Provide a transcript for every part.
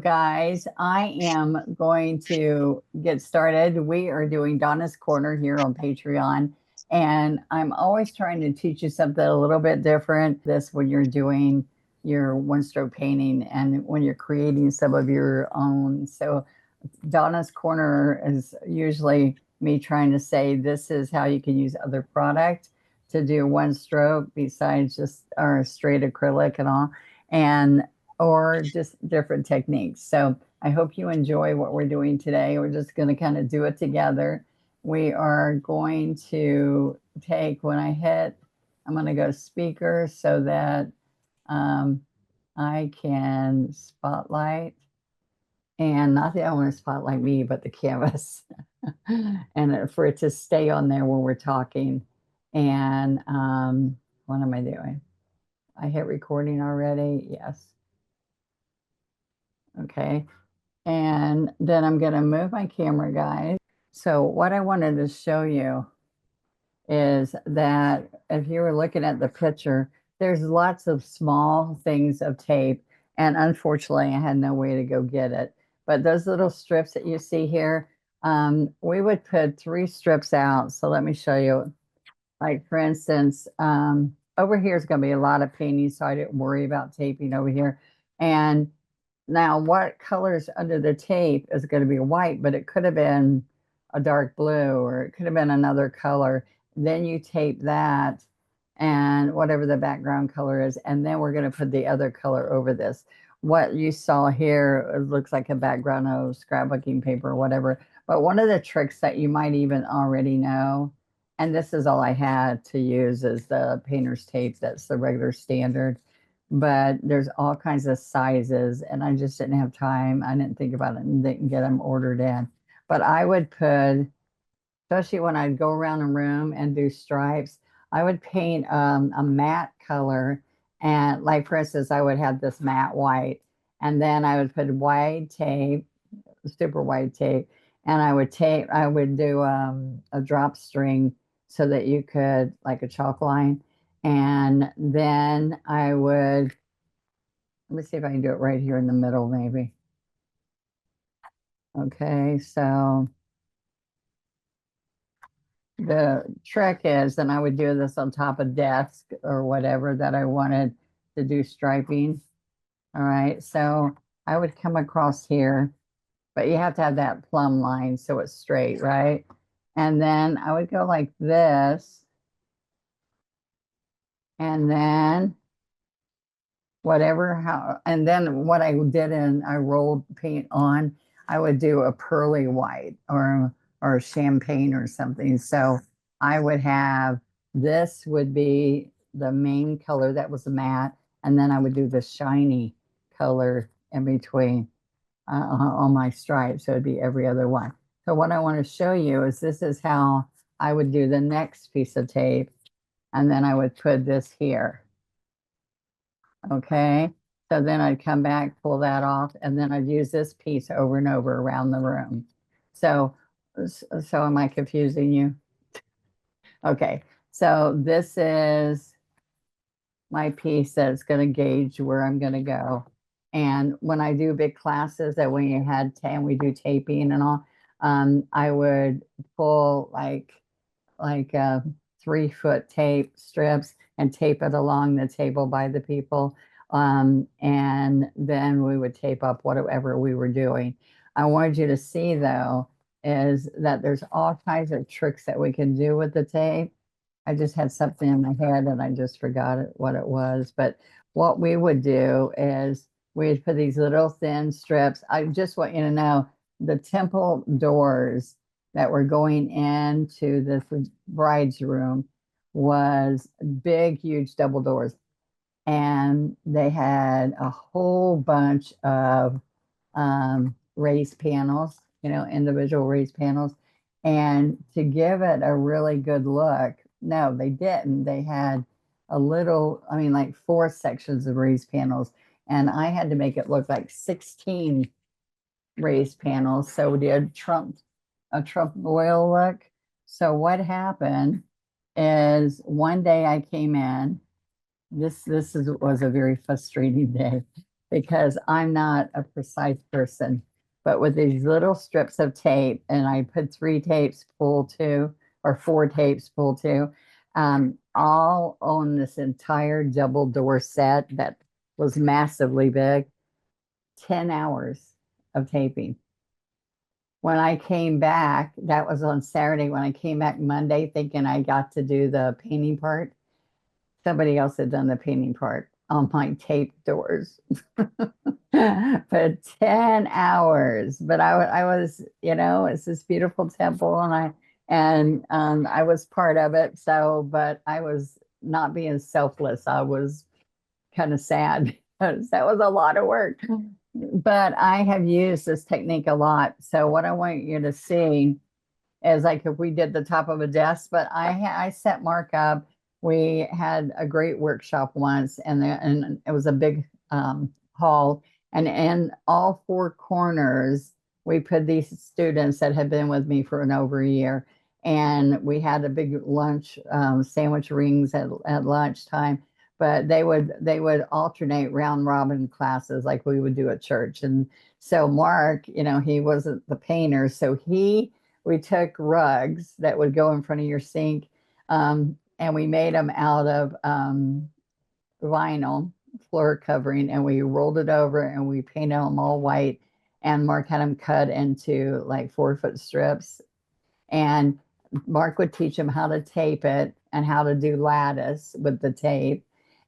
Guys, I am going to get started. We are doing Donna's Corner here on Patreon, and I'm always trying to teach you something a little bit different. This when you're doing your one-stroke painting and when you're creating some of your own. So Donna's Corner is usually me trying to say this is how you can use other product to do one stroke besides just our straight acrylic and all, and or just different techniques. So I hope you enjoy what we're doing today. We're just going to kind of do it together. We are going to take when I hit, I'm going to go speaker so that um, I can spotlight and not that I want to spotlight me, but the canvas, and for it to stay on there when we're talking. And what am I doing? I hit recording already. Yes. Okay. And then I'm going to move my camera, guys. So what I wanted to show you is that if you were looking at the picture, there's lots of small things of tape. And unfortunately, I had no way to go get it. But those little strips that you see here, we would put 3 strips out. So let me show you. Like, for instance, over here is going to be a lot of painting, so I didn't worry about taping over here. And now what colors under the tape is going to be white, but it could have been a dark blue or it could have been another color. Then you tape that and whatever the background color is, and then we're going to put the other color over this. What you saw here, it looks like a background of scrapbooking paper or whatever. But one of the tricks that you might even already know, and this is all I had to use, is the painter's tape. That's the regular standard. But there's all kinds of sizes, and I just didn't have time. I didn't think about it and didn't get them ordered in. But I would put, especially when I'd go around a room and do stripes, I would paint a matte color. And like, for instance, I would have this matte white, and then I would put white tape, super white tape, and I would do a drop string so that you could, like a chalk line. And then I would, let me see if I can do it right here in the middle, maybe. Okay, so the trick is, then I would do this on top of desk or whatever that I wanted to do striping. All right, so I would come across here, but you have to have that plumb line so it's straight, right? And then I would go like this, and then and then what I did, and I rolled paint on, I would do a pearly white or champagne or something. So I would have, this would be the main color that was matte, and then I would do the shiny color in between on my stripes. So it'd be every other one. So what I want to show you is this is how I would do the next piece of tape, and then I would put this here. Okay, so then I'd come back, pull that off, and then I'd use this piece over and over around the room. So, so am I confusing you? Okay, so this is my piece that's going to gauge where I'm going to go. And when I do big classes, that when you had 10, we do taping and all, I would pull like 3-foot tape strips and tape it along the table by the people. And then we would tape up whatever we were doing. I wanted you to see, though, is that there's all kinds of tricks that we can do with the tape. I just had something in my head and I just forgot what it was. But what we would do is we'd put these little thin strips. I just want you to know the temple doors that were going into this bride's room was big, huge double doors. And they had a whole bunch of raised panels, individual raised panels. And to give it a really good look, no, they didn't. They had a little, like 4 sections of raised panels. And I had to make it look like 16 raised panels. So we did a Trump royal look. So what happened is one day I came in. Was a very frustrating day. because I'm not a precise person. But with these little strips of tape, and I put 3 tapes pull two or 4 tapes pull two, all on this entire double door set that was massively big, 10 hours of taping. When I came back, that was on Saturday. When I came back Monday, thinking I got to do the painting part, somebody else had done the painting part on my tape doors. For 10 hours. But I was, it's this beautiful temple, and I was part of it. So, but I was not being selfless. I was kind of sad because that was a lot of work. But I have used this technique a lot. So what I want you to see is like if we did the top of a desk, but I set Mark up. We had a great workshop once, and it was a big hall, and in all 4 corners, we put these students that had been with me for over a year, and we had a big lunch, sandwich rings at lunchtime. But they would alternate round robin classes like we would do at church. And so Mark, he wasn't the painter, so we took rugs that would go in front of your sink, and we made them out of vinyl floor covering, and we rolled it over and we painted them all white. And Mark had them cut into like 4-foot strips. And Mark would teach them how to tape it and how to do lattice with the tape.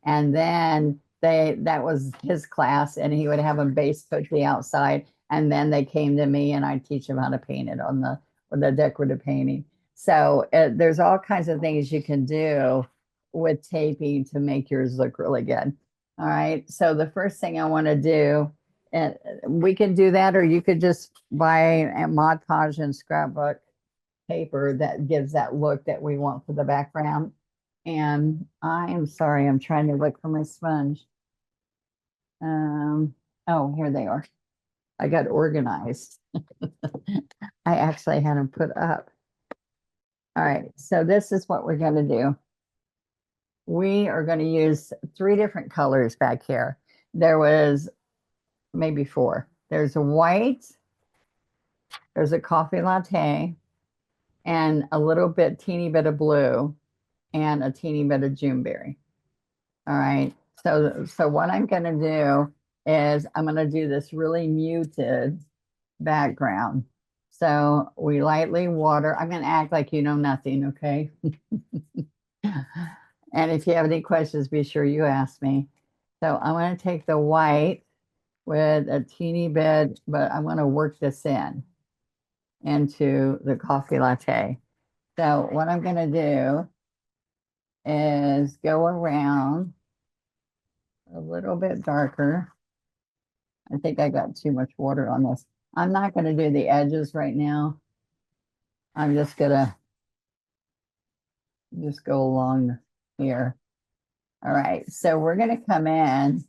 And then that was his class, and he would have them base coat the outside. And then they came to me, and I'd teach them how to paint it on the decorative painting. So there's all kinds of things you can do with taping to make yours look really good. All right. So the first thing I want to do, and we can do that, or you could just buy a Mod Podge and scrapbook paper that gives that look that we want for the background. And I am sorry, I'm trying to look for my sponge. Oh, here they are. I got organized. I actually had them put up. All right, so this is what we're going to do. We are going to use 3 different colors back here. There was maybe 4. There's a white, there's a coffee latte, and a little bit, teeny bit of blue, and a teeny bit of Juneberry. All right. So what I'm going to do is I'm going to do this really muted background. So we lightly water. I'm going to act like you know nothing, okay? And if you have any questions, be sure you ask me. So I'm going to take the white with a teeny bit, but I'm going to work this into the coffee latte. So what I'm going to do is go around a little bit darker. I think I got too much water on this. I'm not going to do the edges right now. I'm just going to just go along here. All right, so we're going to come in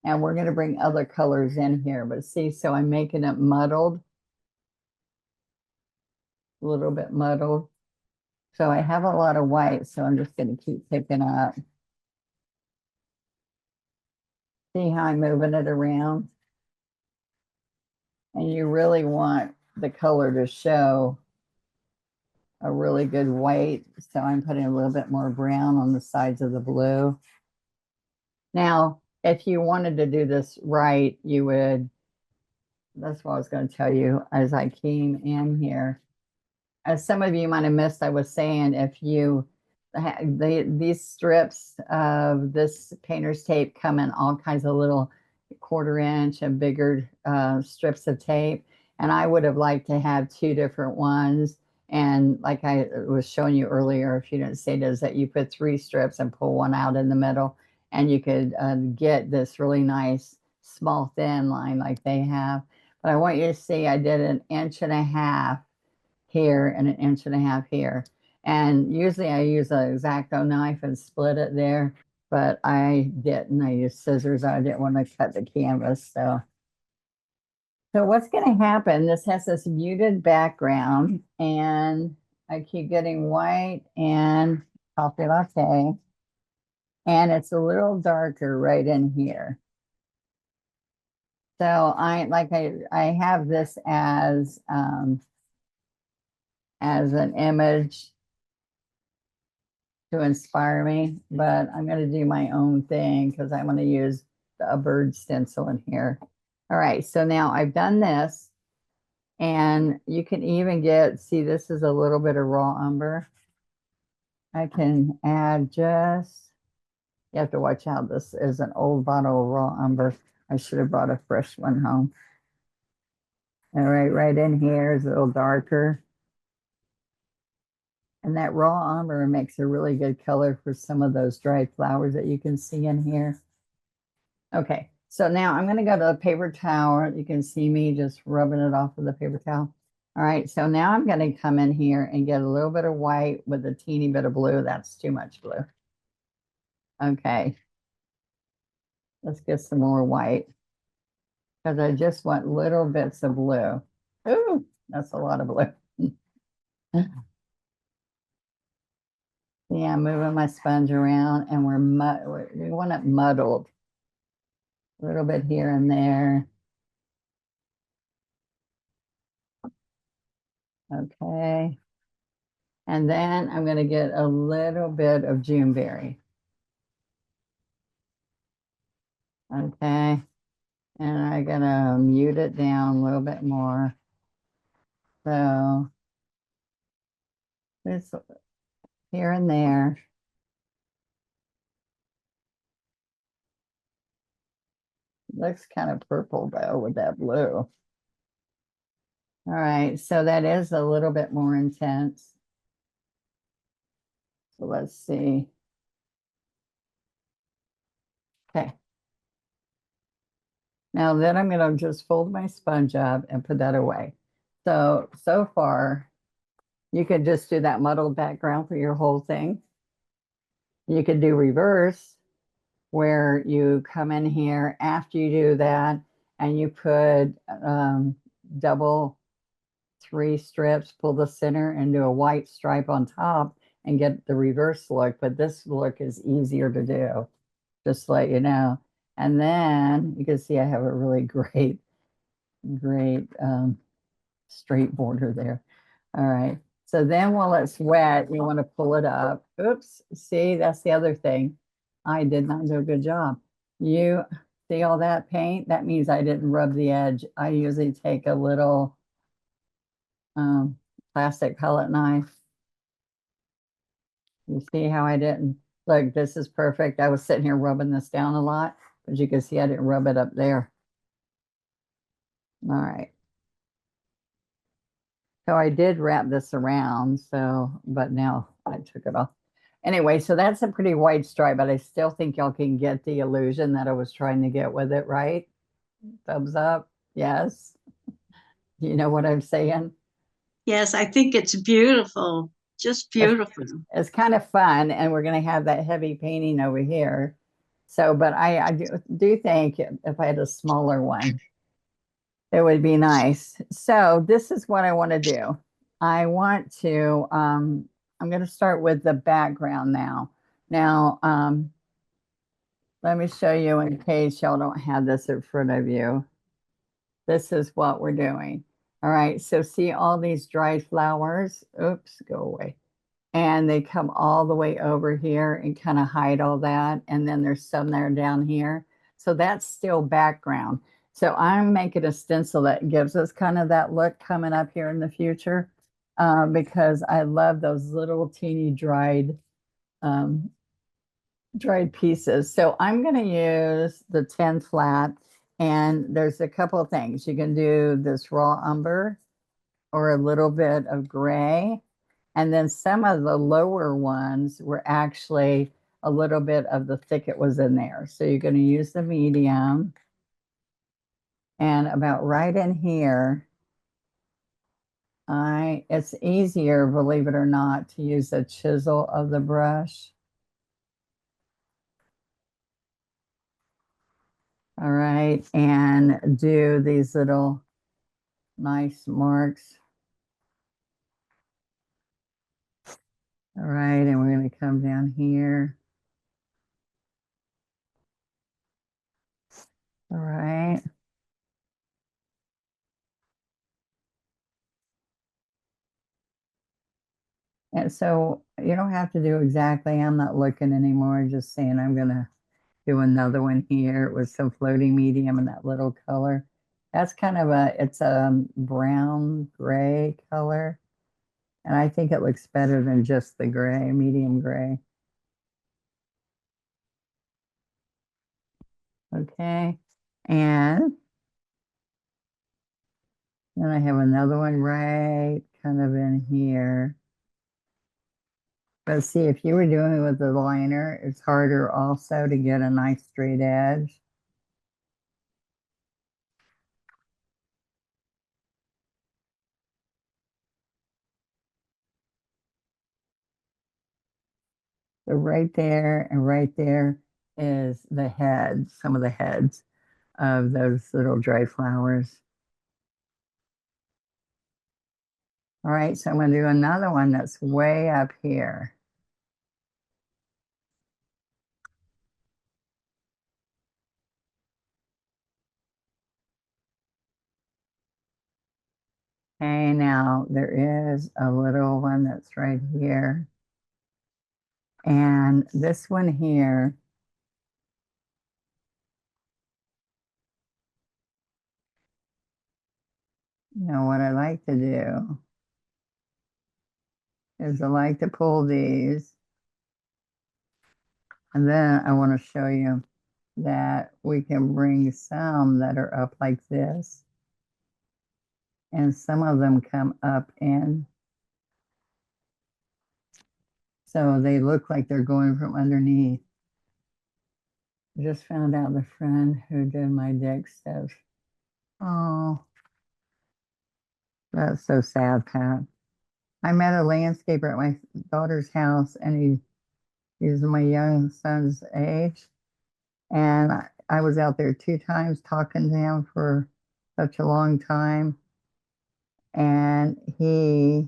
and we're going to bring other colors in here. But see, so I'm making it muddled, a little bit muddled. So I have a lot of white, so I'm just going to keep picking up. See how I'm moving it around? And you really want the color to show a really good white. So I'm putting a little bit more brown on the sides of the blue. Now, if you wanted to do this right, you would, that's what I was going to tell you as I came in here. As some of you might have missed, I was saying if you, these strips of this painter's tape come in all kinds of little 1/4 inch and bigger strips of tape. And I would have liked to have 2 different ones. And like I was showing you earlier, if you didn't see it, is that you put 3 strips and pull one out in the middle, and you could get this really nice small thin line like they have. But I want you to see I did 1.5 inches here and 1.5 inches here. And usually I use an X-Acto knife and split it there, but I didn't. I used scissors. I didn't want to cut the canvas. So what's going to happen, this has this muted background, and I keep getting white and coffee latte, and it's a little darker right in here. So I have this as an image to inspire me, but I'm going to do my own thing because I want to use a bird stencil in here. All right, so now I've done this, and you can even see, this is a little bit of raw umber. I can add just, you have to watch out. This is an old bottle of raw umber. I should have brought a fresh one home. All right, right in here is a little darker. And that raw umber makes a really good color for some of those dried flowers that you can see in here. Okay, so now I'm going to go to the paper towel. You can see me just rubbing it off with the paper towel. All right, so now I'm going to come in here and get a little bit of white with a teeny bit of blue. That's too much blue. Okay, let's get some more white because I just want little bits of blue. Ooh, that's a lot of blue. Yeah, moving my sponge around, and we want it muddled. A little bit here and there. Okay. And then I'm going to get a little bit of Juneberry. Okay. And I'm going to mute it down a little bit more. So this here and there. Looks kind of purple though with that blue. All right, so that is a little bit more intense. So let's see. Okay. Now then I'm going to just fold my sponge up and put that away. So far, you could just do that muddled background for your whole thing. You could do reverse, where you come in here after you do that and you put double 3 strips, pull the center and do a white stripe on top and get the reverse look. But this look is easier to do, just to let you know. And then you can see I have a really great straight border there. All right. So then while it's wet, you want to pull it up. Oops. See, that's the other thing. I did not do a good job. You see all that paint? That means I didn't rub the edge. I usually take a little plastic palette knife. You see how I didn't? Look, this is perfect. I was sitting here rubbing this down a lot, but you can see I didn't rub it up there. All right. So I did wrap this around, but now I took it off. Anyway, so that's a pretty wide stripe, but I still think y'all can get the illusion that I was trying to get with it, right? Thumbs up. Yes. You know what I'm saying? Yes, I think it's beautiful. Just It's, beautiful. it's kind of fun, and we're going to have that heavy painting over here. So, but I do think if I had a smaller one, it would be nice. So this is what I want to do. I want to, I'm going to start with the background now. Now, let me show you in case y'all don't have this in front of you. This is what we're doing. All right, so see all these dried flowers? Oops, go away. And they come all the way over here and kind of hide all that. And then there's some there down here. So that's still background. So I'm making a stencil that gives us kind of that look coming up here in the future, because I love those little teeny um, dried pieces. So I'm going to use the 10 flat, and there's a couple of things. You can do this raw umber or a little bit of gray. And then some of the lower ones were actually a little bit of the thicket was in there. So you're going to use the medium. And about right in here, it's easier, believe it or not, to use the chisel of the brush. All right, and do these little nice marks. All right, and we're going to come down here. All right. And so you don't have to do exactly, I'm not looking anymore, just saying I'm gonna do another one here with some floating medium and that little color. That's kind of it's a brown gray color. And I think it looks better than just the gray, medium gray. Okay. And then I have another one right kind of in here. But see, if you were doing it with the liner, it's harder also to get a nice straight edge. So right there and right there is the head, some of the heads of those little dry flowers. All right, so I'm going to do another one that's way up here. Okay, now there is a little one that's right here. And this one here, what I like to do is I like to pull these. And then I want to show you that we can bring some that are up like this. And some of them come up in. So they look like they're going from underneath. I just found out the friend who did my deck stuff. Oh, that's so sad, Pat. I met a landscaper at my daughter's house, and he's my young son's age. And I was out there 2 times talking to him for such a long time. And he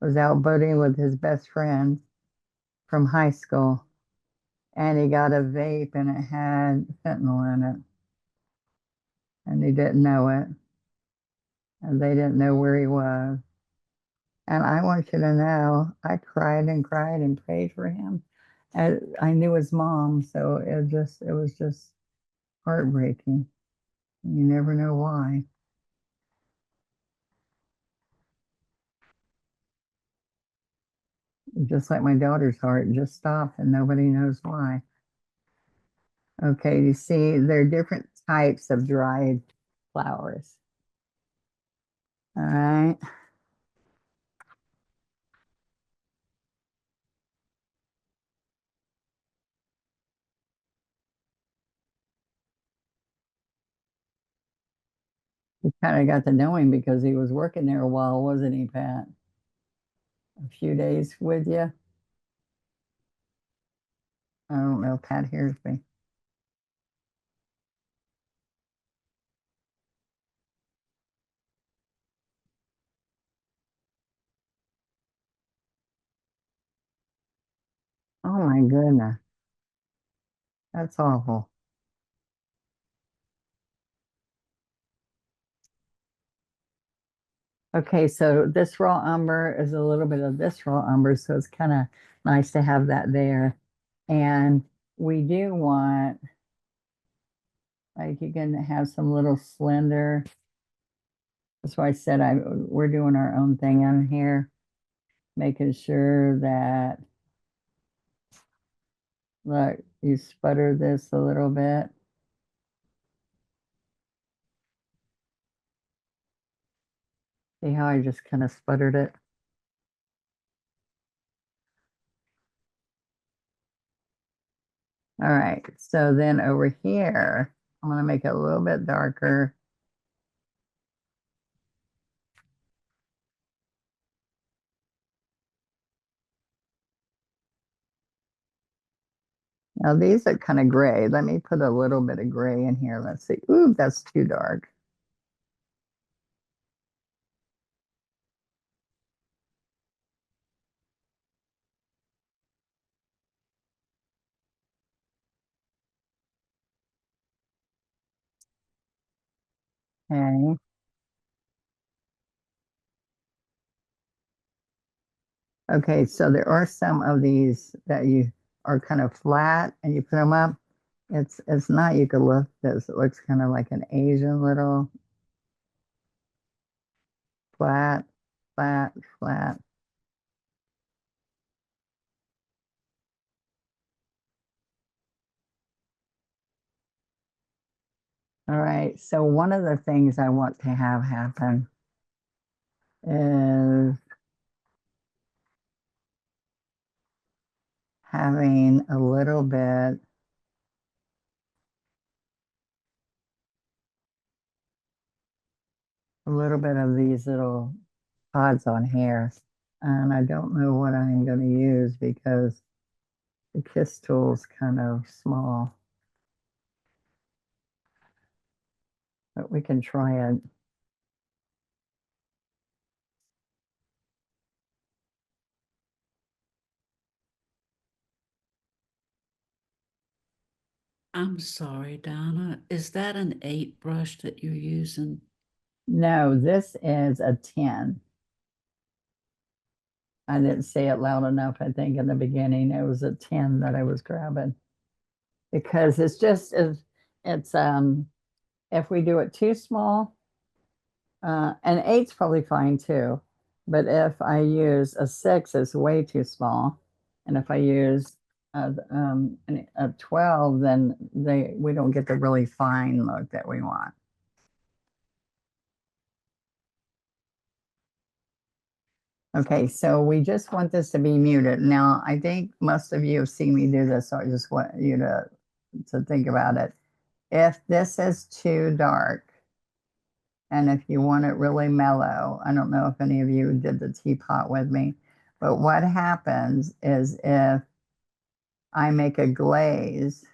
was out boating with his best friend from high school. And he got a vape and it had fentanyl in it. And he didn't know it. And they didn't know where he was. And I want you to know, I cried and prayed for him. And I knew his mom, so it was just heartbreaking. You never know why. Just like my daughter's heart just stopped and nobody knows why. Okay, you see, there are different types of dried flowers. All right. You kind of got to know him because he was working there a while, wasn't he, Pat? A few days with you. I don't know, Pat hears me. Oh my goodness, that's awful. Okay, so this raw umber is a little bit of this raw umber, so it's kind of nice to have that there. And we do want, like, you can have some little slender. That's why I said we're doing our own thing on here, making sure that, look, you sputter this a little bit. See how I just kind of sputtered it? All right, so then over here, I'm gonna make it a little bit darker. Now these are kind of gray. Let me put a little bit of gray in here. Let's see. Ooh, that's too dark. Okay. Okay, so there are some of these that you are kind of flat and you put them up. It's not eucalyptus. It looks kind of like an Asian little flat, flat, flat. All right. So one of the things I want to have happen is having a little bit of these little pods on here. And I don't know what I'm going to use because the Kiss tool's kind of small, but we can try it. I'm sorry, Donna. Is that an 8 brush that you're using? No, this is a 10. I didn't say it loud enough, I think, in the beginning. It was a 10 that I was grabbing because it's if we do it too small, and eight's probably fine too. But if I use a six, it's way too small. And if I use a 12, then we don't get the really fine look that we want. Okay, so we just want this to be muted. Now, I think most of you have seen me do this, so I just want you to think about it. If this is too dark, and if you want it really mellow, I don't know if any of you did the teapot with me, but what happens is if I make a glaze,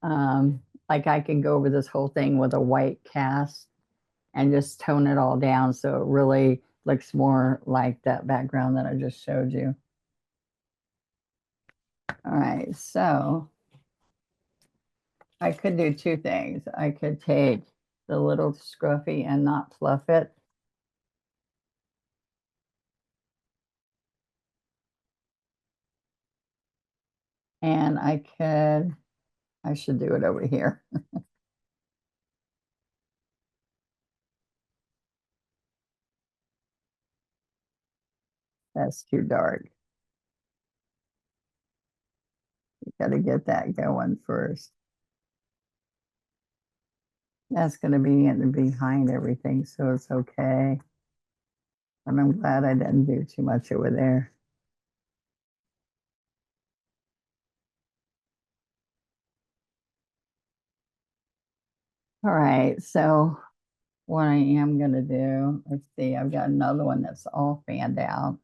like I can go over this whole thing with a white cast and just tone it all down so it really looks more like that background that I just showed you. All right, so I could do two things. I could take the little scruffy and not fluff it. And I should do it over here. That's too dark. You got to get that going first. That's going to be in behind everything, so it's okay. And I'm glad I didn't do too much over there. All right, so what I am going to do, let's see, I've got another one that's all fanned out.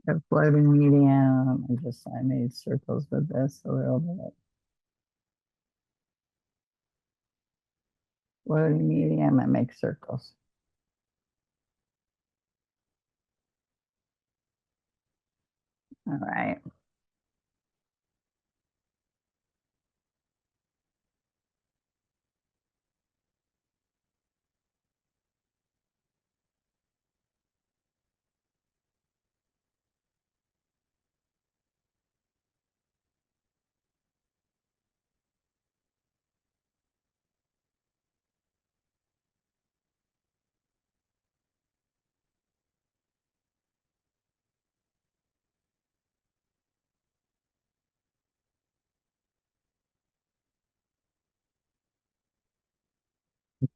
The floating medium, I made circles with this a little bit. Floating medium and make circles. All right.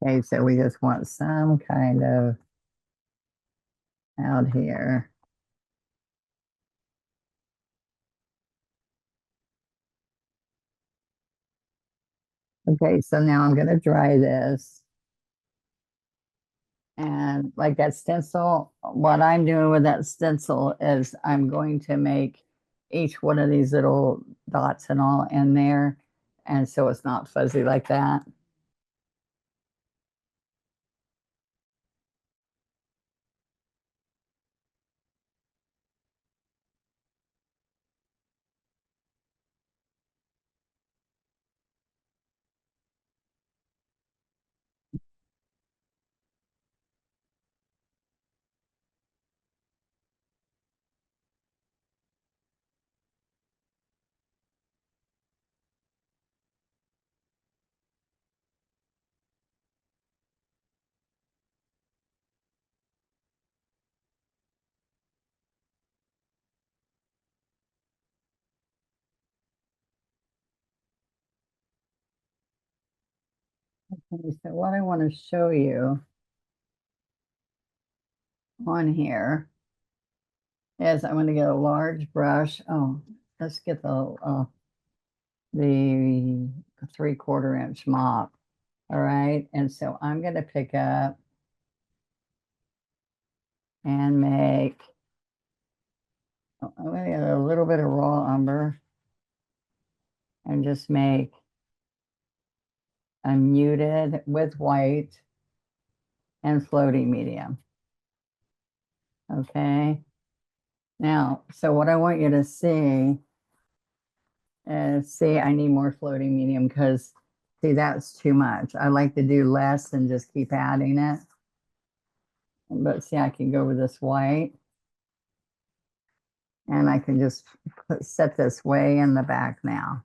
Okay, so we just want some kind of out here. Okay, so now I'm going to dry this And like that stencil, what I'm doing with that stencil is I'm going to make each one of these little dots and all in there. And so it's not fuzzy like that. Okay, so what I want to show you on here is I'm going to get a large brush. Oh, let's get the 3/4 inch mop. All right. And so I'm going to pick up and make, I'm going to get a little bit of raw umber and just make a muted with white and floating medium. Okay. Now, so what I want you to see is, see, I need more floating medium because, see, that's too much. I like to do less and just keep adding it. But see, I can go with this white and I can just set this way in the back now.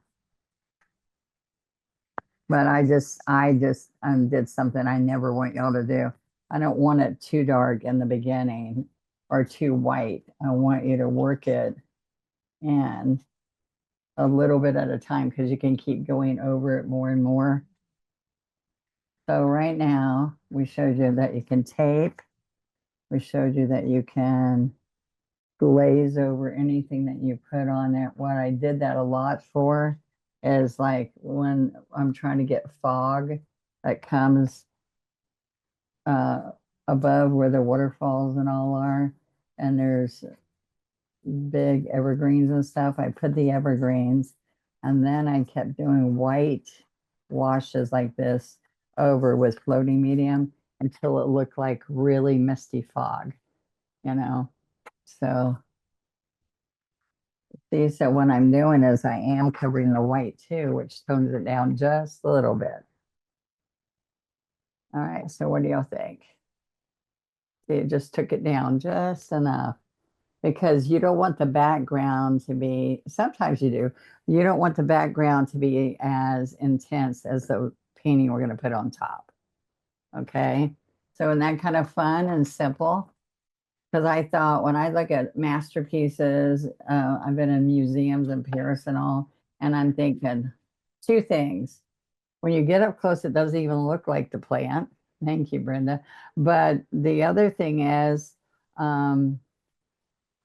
But I did something I never want y'all to do. I don't want it too dark in the beginning or too white. I want you to work it in a little bit at a time because you can keep going over it more and more. So right now we showed you that you can tape. We showed you that you can glaze over anything that you put on there. What I did that a lot for is like when I'm trying to get fog that comes uh, above where the waterfalls and all are, and there's big evergreens and stuff. I put the evergreens, and then I kept doing white washes like this over with floating medium until it looked like really misty fog, you know. So see, so what I'm doing is I am covering the white too, which tones it down just a little bit. All right, so what do y'all think? See, it just took it down just enough because you don't want the background to be, sometimes you do, you don't want the background to be as intense as the painting we're going to put on top. Okay, so isn't that kind of fun and simple? Because I thought when I look at masterpieces, I've been in museums in Paris and all, and I'm thinking two things. When you get up close, it doesn't even look like the plant. Thank you, Brenda. But the other thing is, um,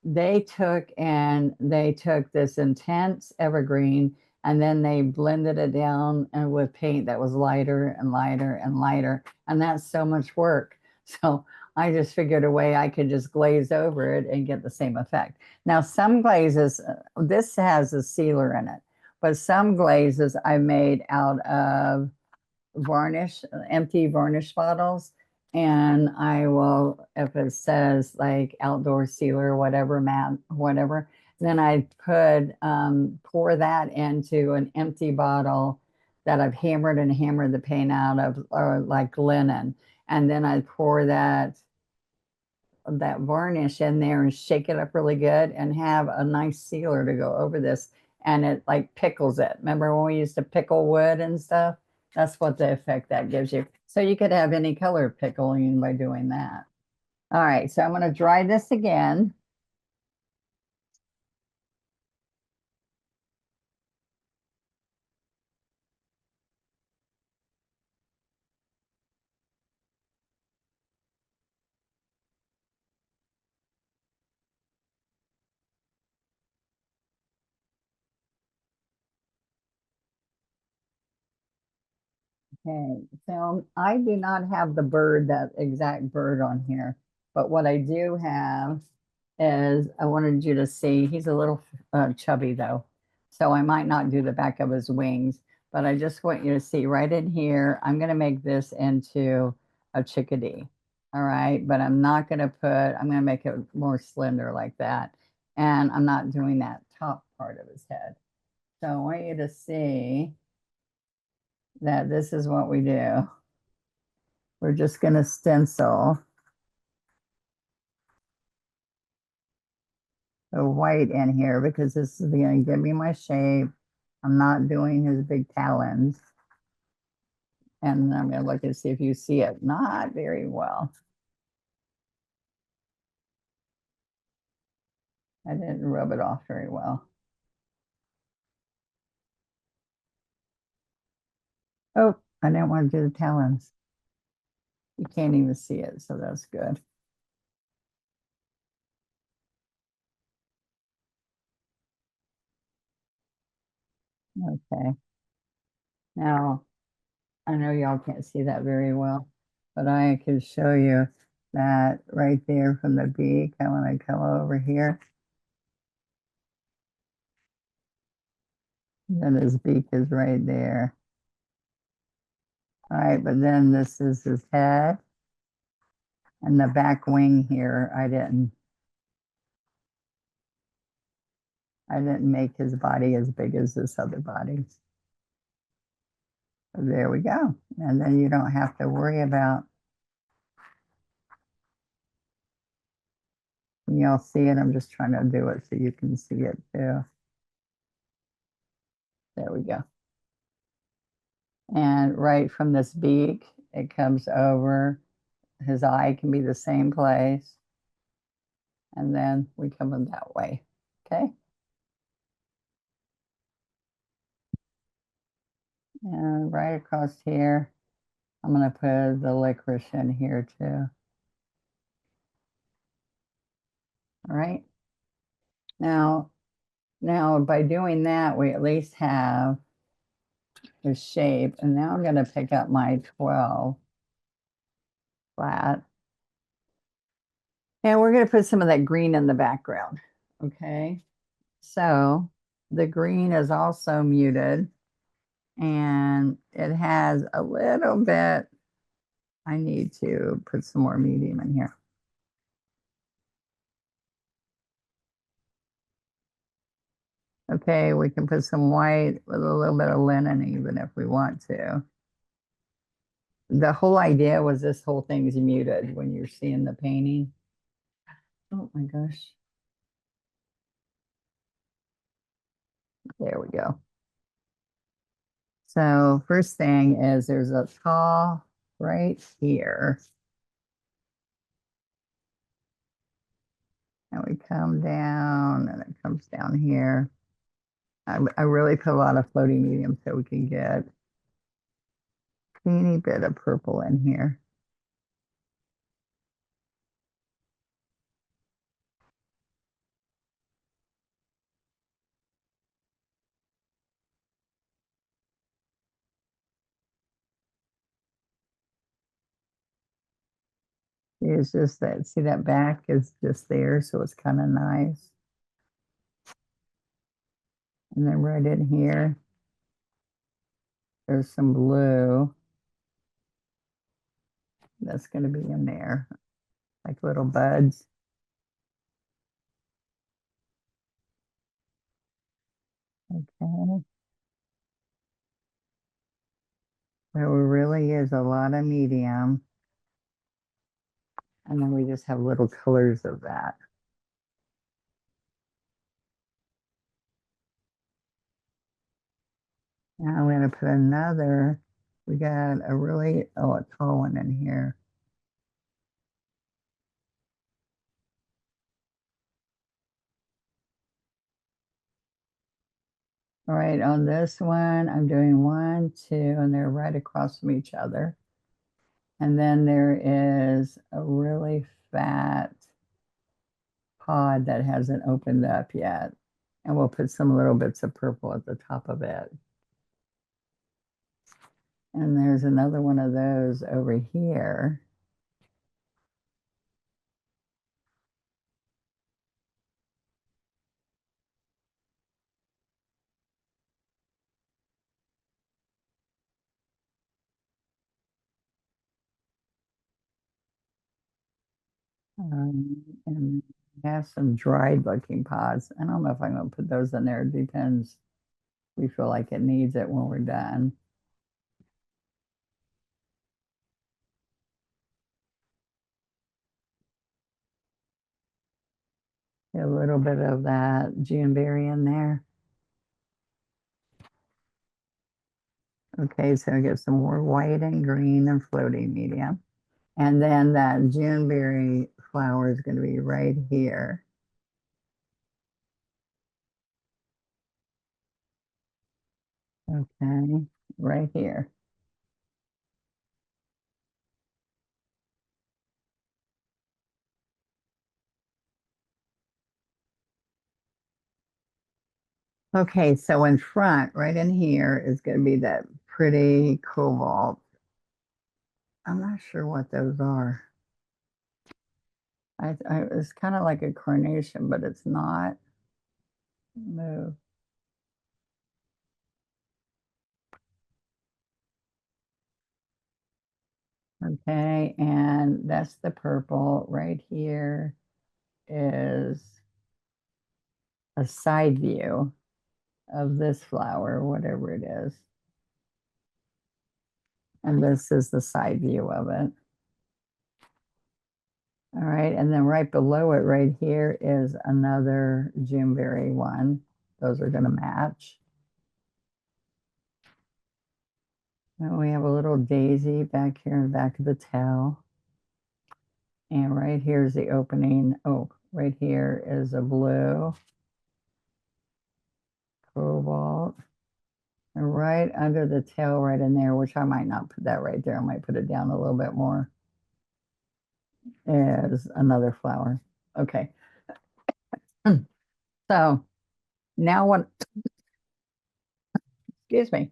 they took this intense evergreen and then they blended it down and with paint that was lighter and lighter and lighter. And that's so much work. So I just figured a way I could just glaze over it and get the same effect. Now, some glazes, this has a sealer in it, but some glazes I made out of varnish, empty varnish bottles. And I will, if it says like outdoor sealer, whatever, matte, whatever, then I put, pour that into an empty bottle that I've hammered and hammered the paint out of, or like linen. And then I pour that varnish in there and shake it up really good and have a nice sealer to go over this. And it like pickles it. Remember when we used to pickle wood and stuff? That's what the effect that gives you. So you could have any color pickling by doing that. All right, so I'm going to dry this again. Okay, so I do not have the bird, that exact bird on here, but what I do have is I wanted you to see, he's a little chubby though, so I might not do the back of his wings, but I just want you to see right in here, I'm going to make this into a chickadee. All right, but I'm not going to I'm going to make it more slender like that. And I'm not doing that top part of his head. So I want you to see that this is what we do. We're just going to stencil the white in here because this is going to give me my shape. I'm not doing his big talons. And I'm going to look and see if you see it. Not very well. I didn't rub it off very well. Oh, I didn't want to do the talons. You can't even see it, so that's good. Okay. Now, I know y'all can't see that very well, but I can show you that right there from the beak. I want to come over here. Then his beak is right there. All right, but then this is his head and the back wing here. I didn't make his body as big as this other body. So there we go. And then you don't have to worry about, y'all see it. I'm just trying to do it so you can see it too. There we go. And right from this beak, it comes over. His eye can be the same place. And then we come in that way. Okay. And right across here, I'm going to put the licorice in here too. All right. Now by doing that, we at least have the shape. And now I'm going to pick up my 12 flat. And we're going to put some of that green in the background. Okay. So the green is also muted and it has a little bit, I need to put some more medium in here. Okay, we can put some white with a little bit of linen even if we want to. The whole idea was this whole thing is muted when you're seeing the painting. Oh my gosh. There we go. So first thing is there's a tall right here. And we come down and it comes down here. I really put a lot of floating medium so we can get a teeny bit of purple in here. It's just that, see that back is just there, so it's kind of nice. And then right in here, there's some blue that's going to be in there, like little buds. Okay. There really is a lot of medium. And then we just have little colors of that. Now I'm going to put another, we got a really, a tall one in here. All right, on this one, I'm doing 1, 2, and they're right across from each other. And then there is a really fat pod that hasn't opened up yet. And we'll put some little bits of purple at the top of it. And there's another one of those over here. And we have some dried looking pods. I don't know if I'm going to put those in there. It depends. We feel like it needs it when we're done. A little bit of that Juneberry in there. Okay, so I get some more white and green and floating medium. And then that Juneberry flower is going to be right here. Okay, right here. Okay, so in front, right in here, is going to be that pretty cobalt. I'm not sure what those are. It's kind of like a carnation, but it's not. Move. Okay, and that's the purple. Right here is a side view of this flower, whatever it is. And this is the side view of it. All right, and then right below it right here is another Juneberry one. Those are going to match. And we have a little daisy back here in the back of the tail. And right here is the opening. Oh, right here is a blue, cobalt. And right under the tail, right in there, which I might not put that right there. I might put it down a little bit more, is another flower. Okay. So now what, excuse me.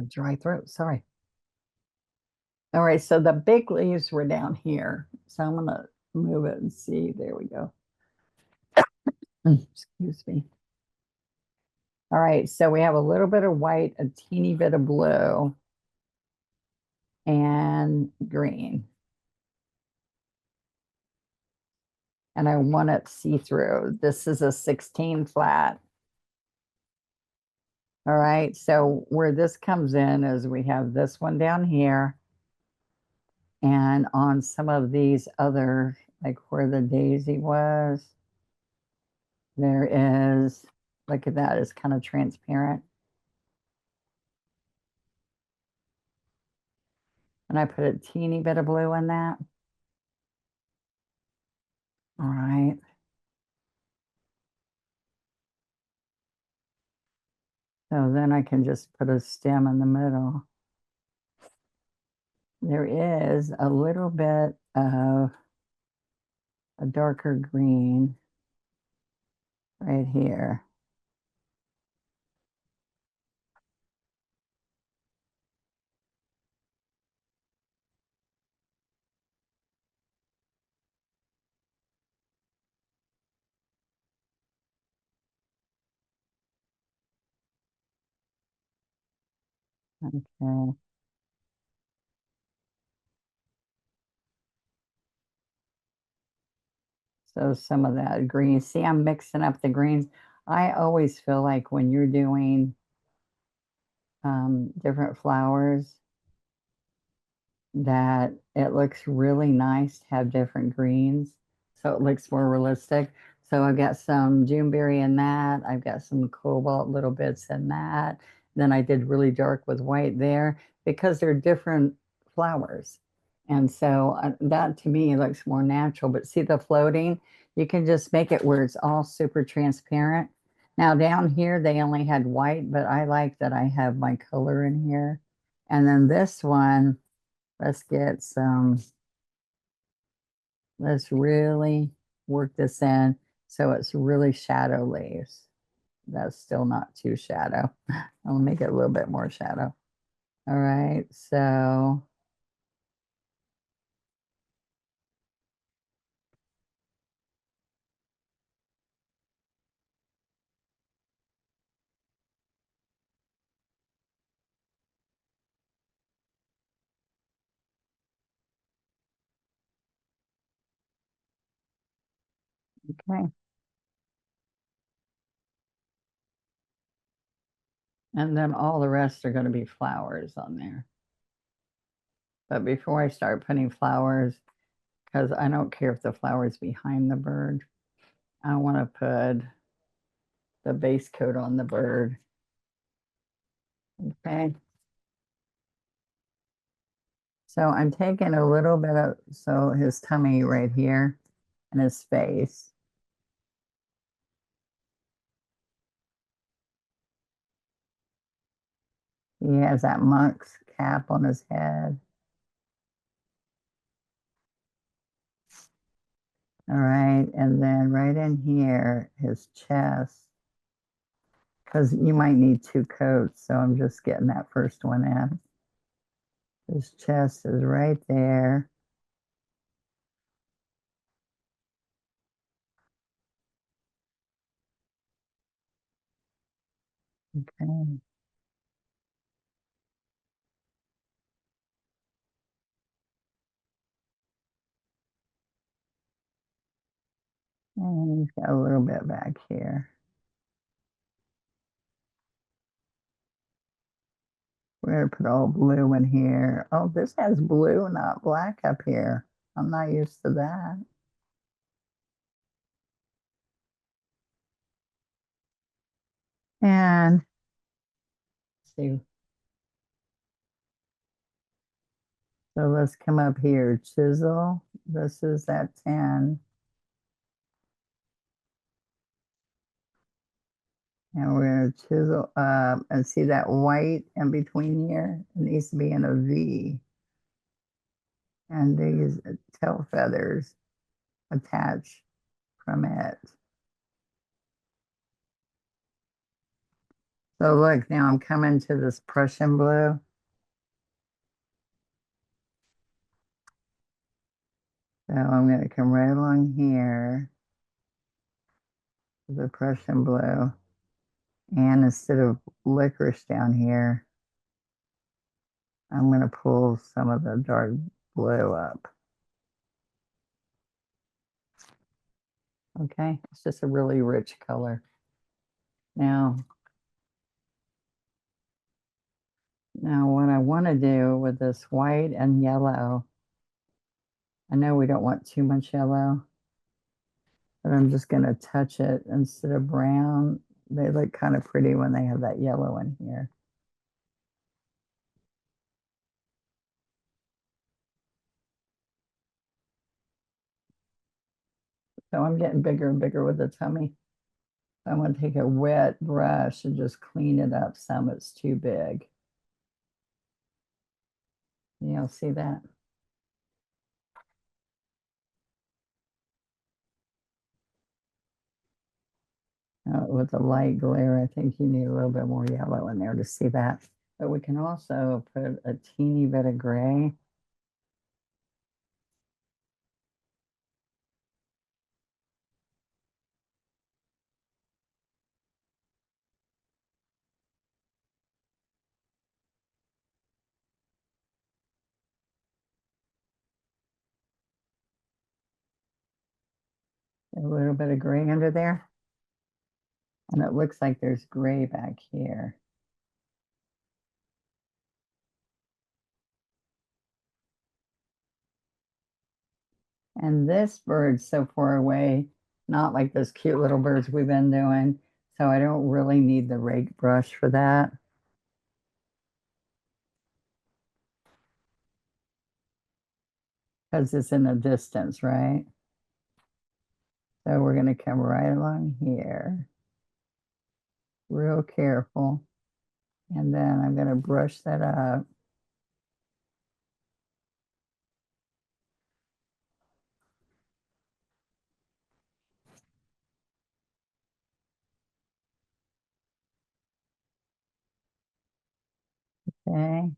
Dry throat, sorry. All right, so the big leaves were down here. So I'm gonna move it and see. There we go. Excuse me. All right, so we have a little bit of white, a teeny bit of blue, and green. And I want it see-through. This is a 16 flat. All right, so where this comes in is we have this one down here. And on some of these other, like where the daisy was, there is, look at that, it's kind of transparent. And I put a teeny bit of blue in that. All right. So then I can just put a stem in the middle. There is a little bit of a darker green right here. Okay. So some of that green. See, I'm mixing up the greens. I always feel like when you're doing different flowers, that it looks really nice to have different greens. So it looks more realistic. So I've got some Juneberry in that. I've got some cobalt little bits in that. Then I did really dark with white there because they're different flowers. And so that to me looks more natural. But see the floating, you can just make it where it's all super transparent. Now down here, they only had white, but I like that I have my color in here. And then this one, let's get some Let's really work this in so it's really shadow leaves. That's still not too shadow. I'll make it a little bit more shadow. All right, so okay. And then all the rest are going to be flowers on there. But before I start putting flowers, because I don't care if the flower's behind the bird, I want to put the base coat on the bird. Okay. So I'm taking a little bit of, so his tummy right here and his face. He has that monk's cap on his head. All right. And then right in here, his chest, because you might need two coats. So I'm just getting that first one in. His chest is right there. Okay. And he's got a little bit back here. We're going to put all blue in here. Oh, this has blue, not black up here. I'm not used to that. And let's see. So let's come up here. Chisel. This is that 10. And we're going to chisel up and see that white in between here? It needs to be in a V. And these tail feathers attach from it. So look, now I'm coming to this Prussian blue. So I'm going to come right along here with the Prussian blue. And instead of licorice down here, I'm going to pull some of the dark blue up. Okay, it's just a really rich color. Now what I want to do with this white and yellow, I know we don't want too much yellow, but I'm just going to touch it instead of brown. They look kind of pretty when they have that yellow in here. So I'm getting bigger and bigger with the tummy. I'm going to take a wet brush and just clean it up some. It's too big. You'll see that. With the light glare, I think you need a little bit more yellow in there to see that. But we can also put a teeny bit of gray. A little bit of gray under there. And it looks like there's gray back here. And this bird's so far away, not like those cute little birds we've been doing. So I don't really need the rake brush for that. Because it's in the distance, right? So we're going to come right along here. Real careful. And then I'm going to brush that up. Okay.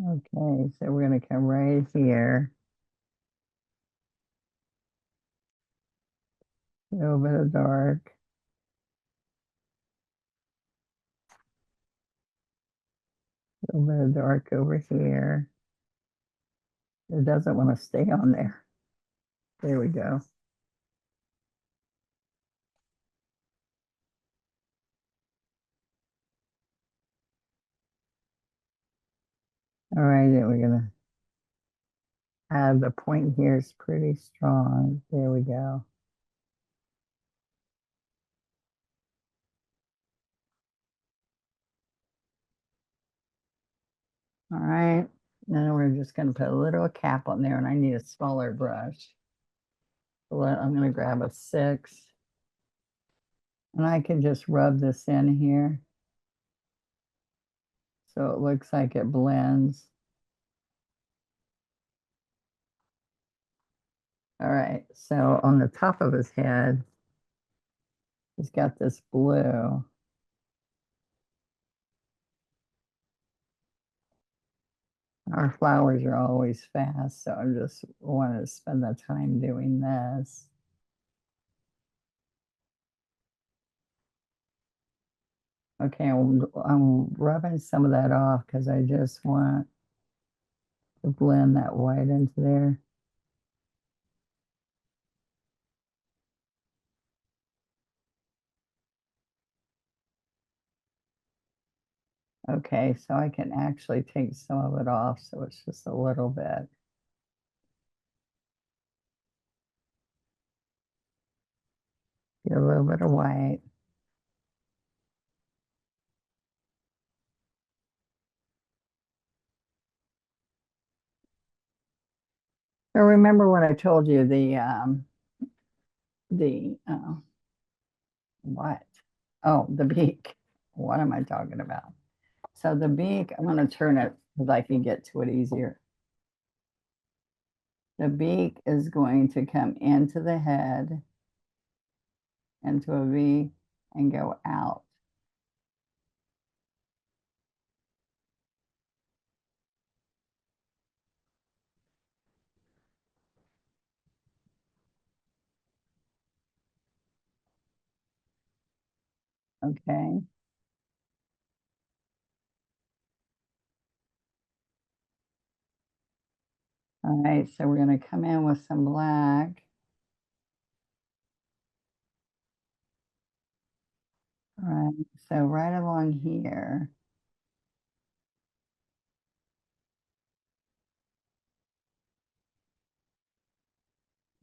Okay, so we're gonna come right here. A little bit of dark. A little bit of dark over here. It doesn't want to stay on there. There we go. All right, then we're gonna have the point here is pretty strong. There we go. All right, then we're just gonna put a little cap on there, and I need a smaller brush. So I'm gonna grab a 6, and I can just rub this in here so it looks like it blends. All right, so on the top of his head, he's got this blue. Our flowers are always fast, so I just want to spend the time doing this. Okay, I'm rubbing some of that off because I just want to blend that white into there. Okay, so I can actually take some of it off, so it's just a little bit. Get a little bit of white. I remember when I told you the what? Oh, the beak. What am I talking about? So the beak, I'm going to turn it because I can get to it easier. The beak is going to come into the head, into a V, and go out. Okay. All right, so we're going to come in with some black. All right, so right along here.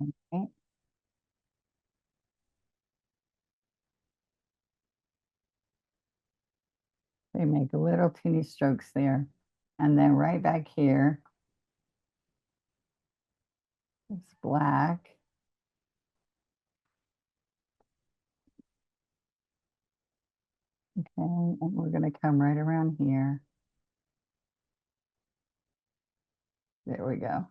Okay. They make little teeny strokes there. And then right back here, it's black. Okay, and we're going to come right around here. There we go.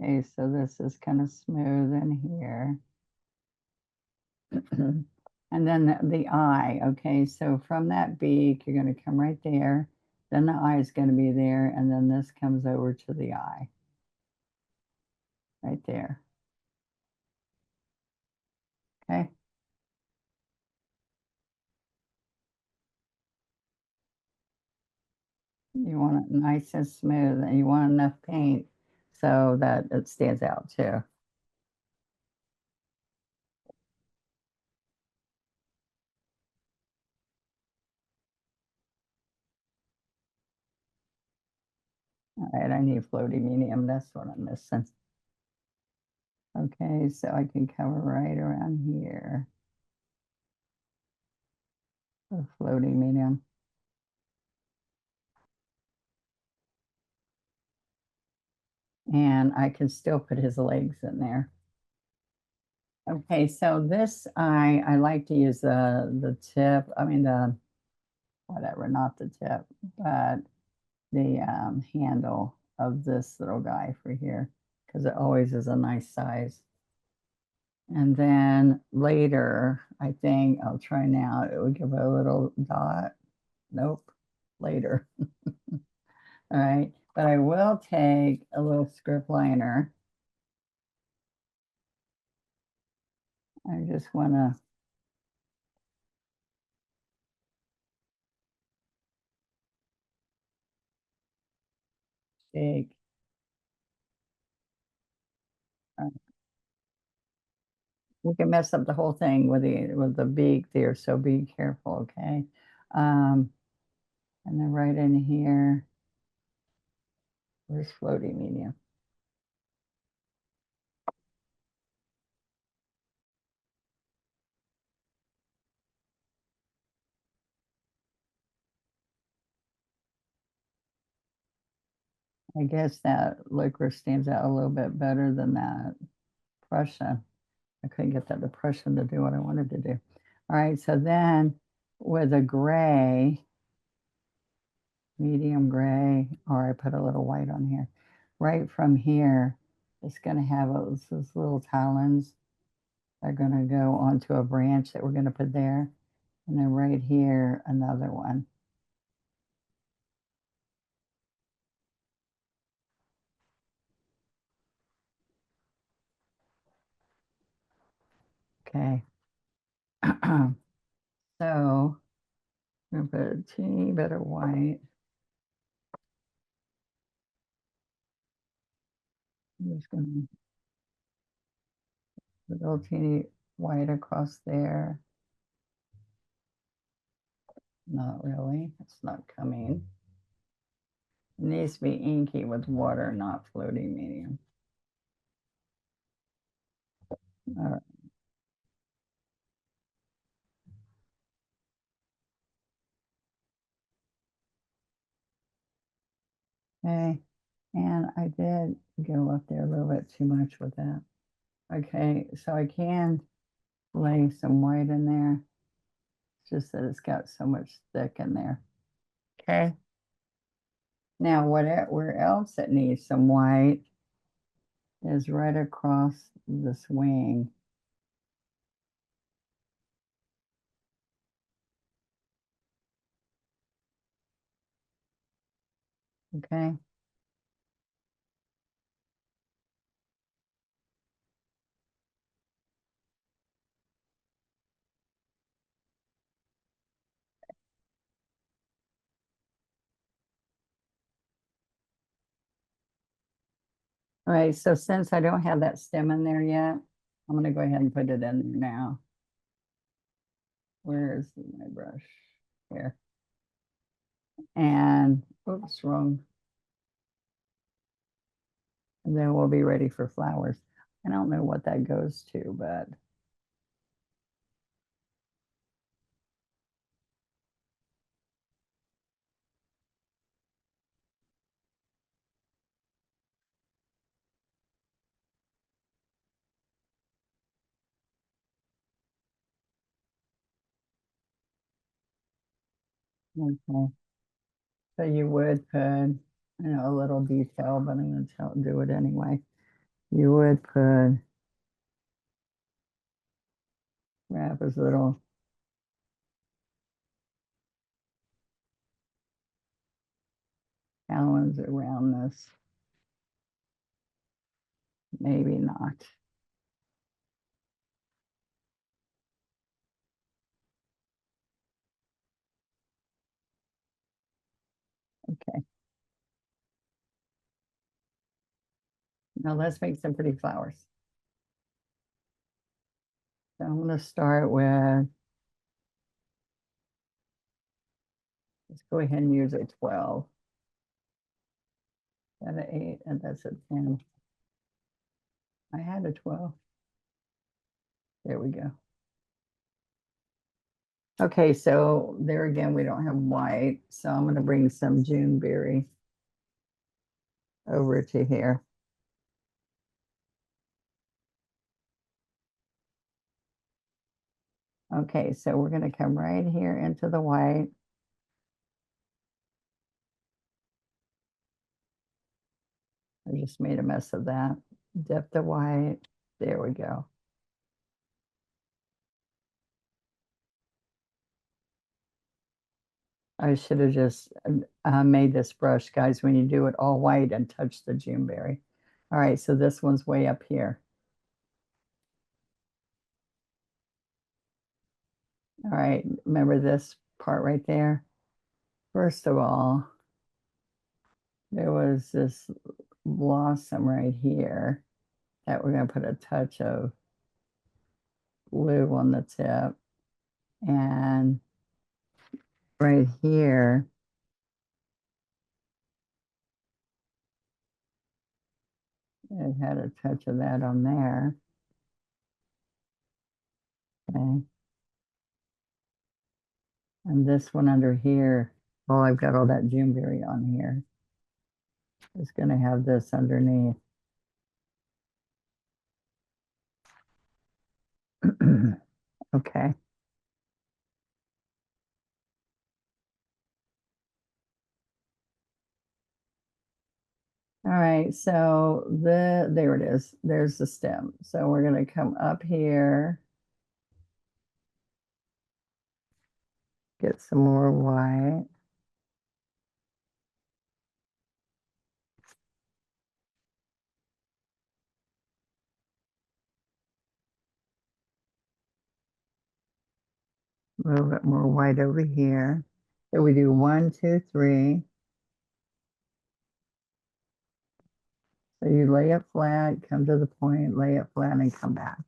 Okay, so this is kind of smooth in here. And then the eye, okay, so from that beak, you're going to come right there. Then the eye is going to be there, and then this comes over to the eye. Right there. Okay. You want it nice and smooth, and you want enough paint so that it stands out too. All right, I need floaty medium. That's what I'm missing. Okay, so I can cover right around here. The floaty medium. And I can still put his legs in there. Okay, so this I like to use the tip, I mean the whatever, not the tip, but the handle of this little guy for here because it always is a nice size. And then later, I think I'll try now. It would give a little dot. Nope, later. All right, but I will take a little script liner. I just want to take. We can mess up the whole thing with the beak there, so be careful, okay? Um, and then right in here, where's floating medium? I guess that liquor stands out a little bit better than that Prussian. I couldn't get that Prussian to do what I wanted to do. All right, so then with a gray, medium gray, or I put a little white on here. Right from here, it's going to have those little talons. They're going to go onto a branch that we're going to put there. And then right here, another one. Okay. So I'm going to put a teeny bit of white. I'm just going to put a little teeny white across there. Not really. It's not coming. It needs to be inky with water, not floating medium. All right. Okay. And I did go up there a little bit too much with that. Okay, so I can lay some white in there. It's just that it's got so much thick in there. Okay. Now, where else it needs some white is right across this wing. Okay. All right, so since I don't have that stem in there yet, I'm going to go ahead and put it in there now. Where's my brush? Here. And, oops, wrong. And then we'll be ready for flowers. I don't know what that goes to, but okay. So you would put, a little detail, but I'm going to do it anyway. You would put, wrap his little talons around this. Maybe not. Okay. Now let's make some pretty flowers. So I'm going to start with, let's go ahead and use a 12. That's an 8, and that's a 10. I had a 12. There we go. Okay, so there again, we don't have white. So I'm going to bring some Juneberry over to here. Okay, so we're gonna come right here into the white. I just made a mess of that. Dip the white. There we go. I should have just made this brush, guys, when you do it all white and touch the Juneberry. All right, so this one's way up here. All right, remember this part right there? First of all, there was this blossom right here that we're going to put a touch of blue on the tip. And right here, it had a touch of that on there. Okay. And this one under here, oh, I've got all that Juneberry on here. It's going to have this underneath. Okay. All right, so there it is. There's the stem. So we're going to come up here, get some more white. A little bit more white over here. So we do 1, 2, 3. So you lay it flat, come to the point, lay it flat, and come back.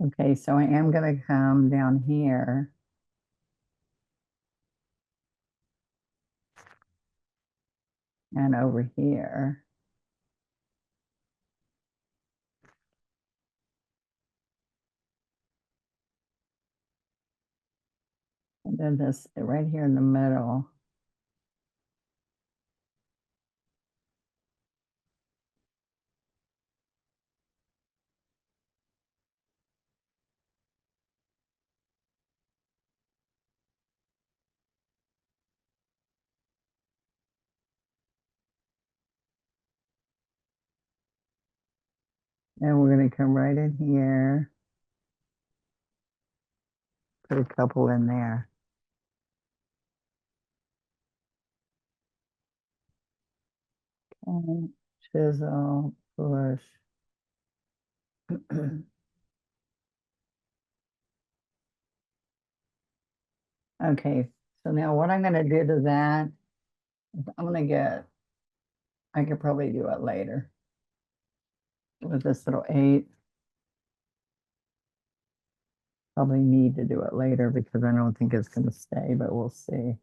Okay, so I am going to come down here. And over here. And then this right here in the middle. And we're going to come right in here. Put a couple in there. Okay. Chisel, push. Okay, so now what I'm going to do to that, I'm going to get, I could probably do it later with this little 8. Probably need to do it later because I don't think it's going to stay, but we'll see.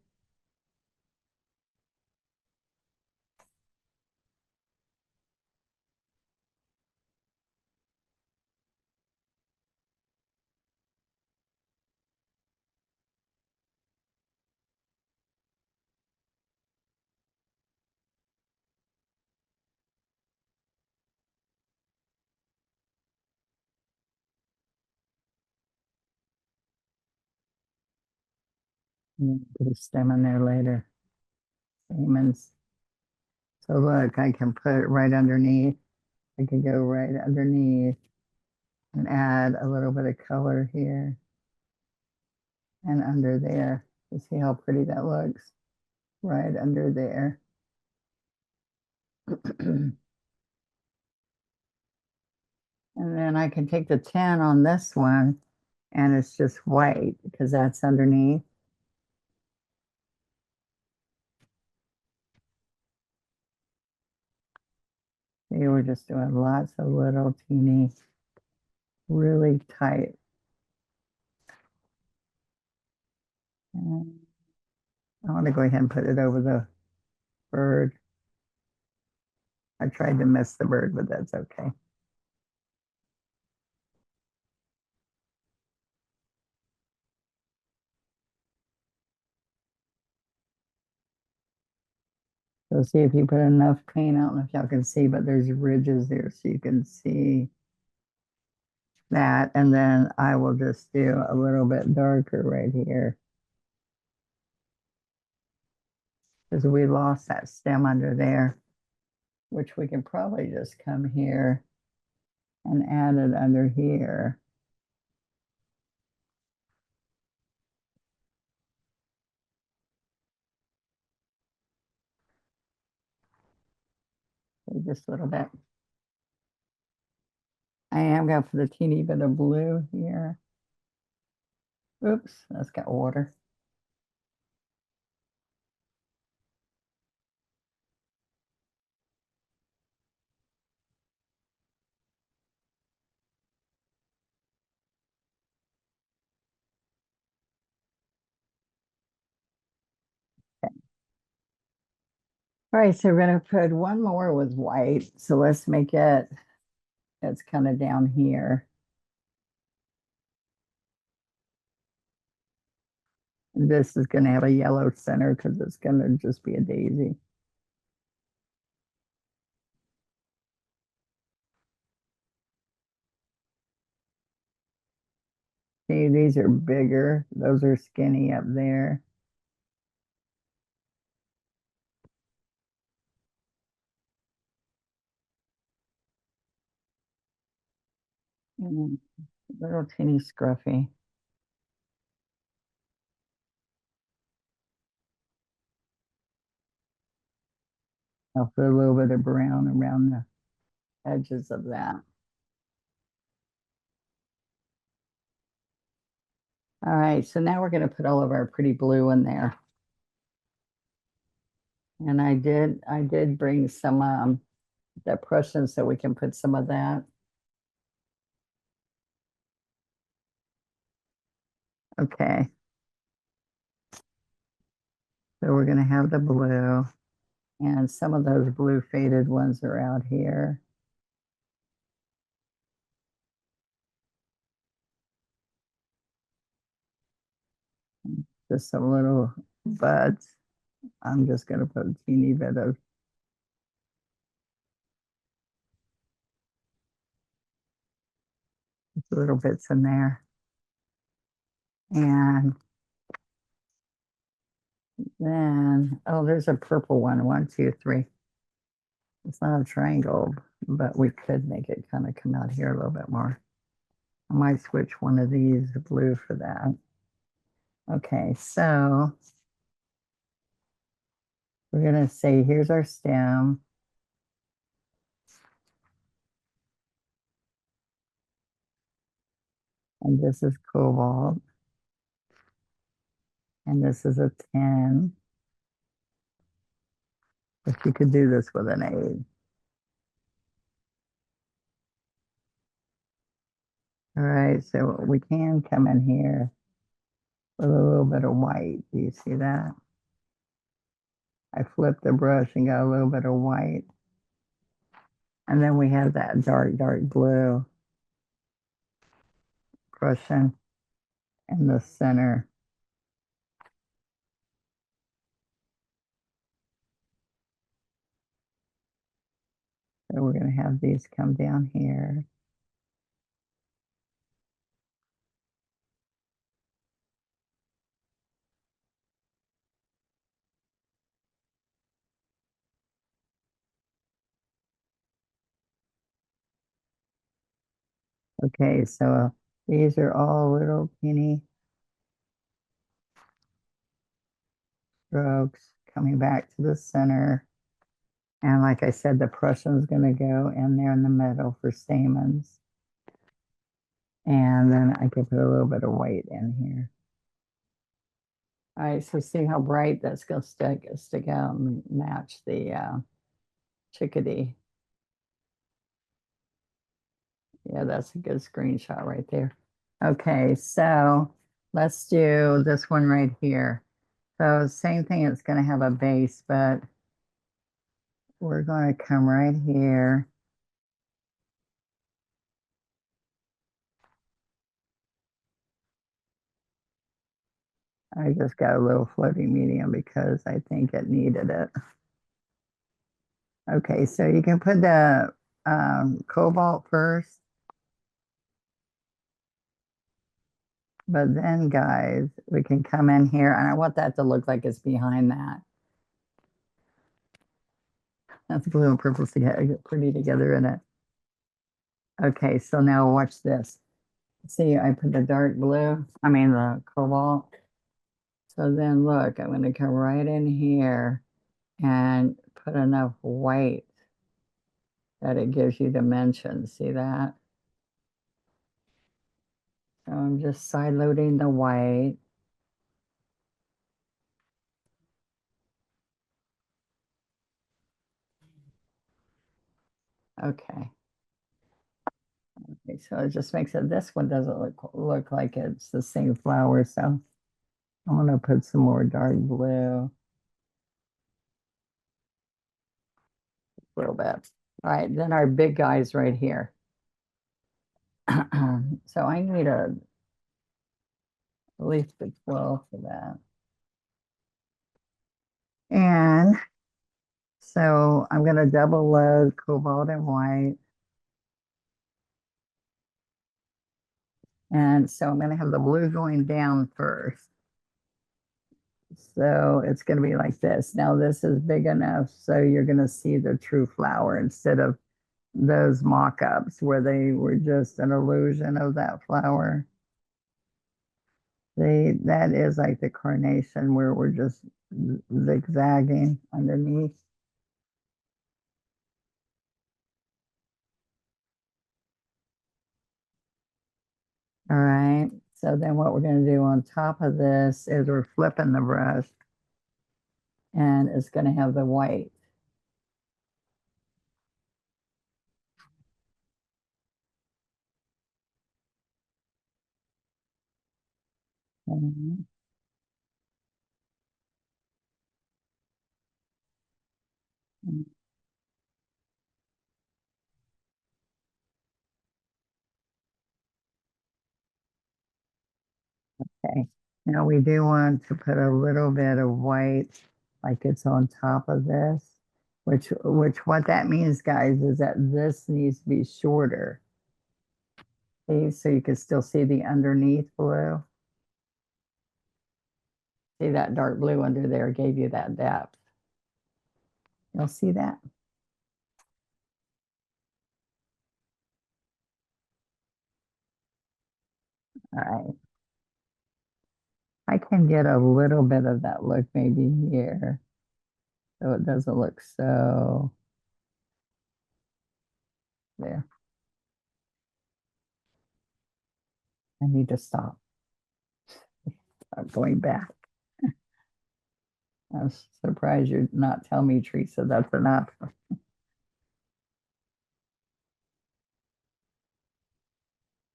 Put a stem in there later. Stamens. So look, I can put it right underneath. I can go right underneath and add a little bit of color here and under there. You see how pretty that looks? Right under there. And then I can take the 10 on this one and it's just white because that's underneath. See, we're just doing lots of little teeny, really tight. And I want to go ahead and put it over the bird. I tried to miss the bird, but that's okay. So see if you put enough paint. I don't know if y'all can see, but there's ridges there so you can see that. And then I will just do a little bit darker right here. Because we lost that stem under there, which we can probably just come here and add it under here. Just a little bit. I am going to put a teeny bit of blue here. Oops, that's got water. All right, so we're going to put one more with white. So let's make it's kind of down here. This is going to have a yellow center because it's going to just be a daisy. See, these are bigger. Those are skinny up there. Mm, little teeny scruffy. I'll put a little bit of brown around the edges of that. All right, so now we're going to put all of our pretty blue in there. And I did bring some that Prussian so we can put some of that. Okay. So we're going to have the blue, and some of those blue faded ones are out here. Just some little buds. I'm just going to put a teeny bit of little bits in there. And then, oh, there's a purple one. One, two, three. It's not a triangle, but we could make it kind of come out here a little bit more. I might switch one of these blue for that. Okay, so we're going to say, here's our stem. And this is cobalt. And this is a 10. If you could do this with an 8. All right, so we can come in here with a little bit of white. Do you see that? I flipped the brush and got a little bit of white. And then we have that dark, dark blue Prussian in the center. So we're going to have these come down here. Okay, so these are all little teeny strokes coming back to the center. And like I said, the Prussian's going to go in there in the middle for stamens. And then I could put a little bit of white in here. All right, so see how bright that's going to stick out and match the chickadee. Yeah, that's a good screenshot right there. Okay, so let's do this one right here. So same thing, it's going to have a base, but we're going to come right here. I just got a little floating medium because I think it needed it. Okay, so you can put the cobalt first, but then guys, we can come in here and I want that to look like it's behind that. That's blue and purple together, pretty together in it. Okay, so now watch this. See, I put the dark blue, I mean the cobalt. So then look, I'm going to come right in here and put enough white that it gives you dimensions. See that? So I'm just side loading the white. Okay. Okay, so it just makes it, this one doesn't look like it's the same flower. So I want to put some more dark blue, a little bit. All right, then our big guys right here. So I need at least a 12 for that. And so I'm going to double load cobalt and white. And so I'm going to have the blue going down first. So it's going to be like this. Now this is big enough so you're going to see the true flower instead of those mock-ups where they were just an illusion of that flower. That is like the carnation where we're just zigzagging underneath. All right. So then what we're going to do on top of this is we're flipping the brush and it's going to have the white. Mhm. Okay. Now we do want to put a little bit of white, like it's on top of this, which what that means, guys, is that this needs to be shorter. See, so you can still see the underneath blue. See that dark blue under there gave you that depth. You'll see that. All right. I can get a little bit of that look maybe here, so it doesn't look so there. I need to stop. I'm going back. I'm surprised you're not telling me, Teresa, that's enough.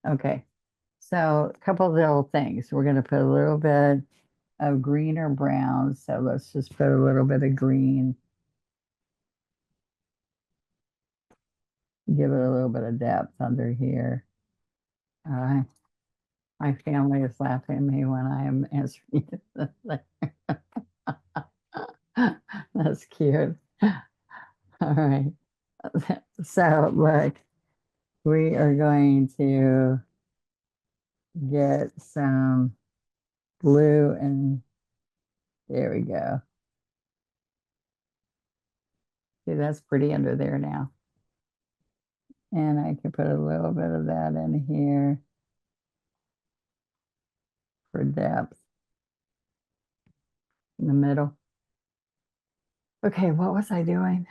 Okay, so a couple little things. We're going to put a little bit of green or brown. So let's just put a little bit of green. Give it a little bit of depth under here. My family is laughing at me when I am answering this. That's cute. All right. So look, we are going to get some blue and there we go. See, that's pretty under there now. And I can put a little bit of that in here for depth in the middle. Okay, what was I doing?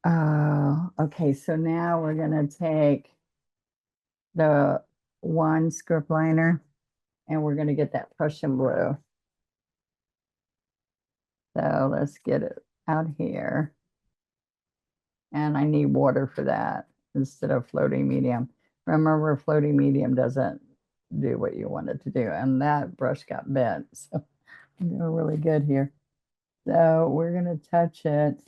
Oh, okay, so now we're gonna take the one script liner and we're gonna get that Prussian blue. So let's get it out here. And I need water for that instead of floating medium. Remember, floating medium doesn't do what you want it to do. And that brush got bent. So I'm doing really good here. So we're going to touch it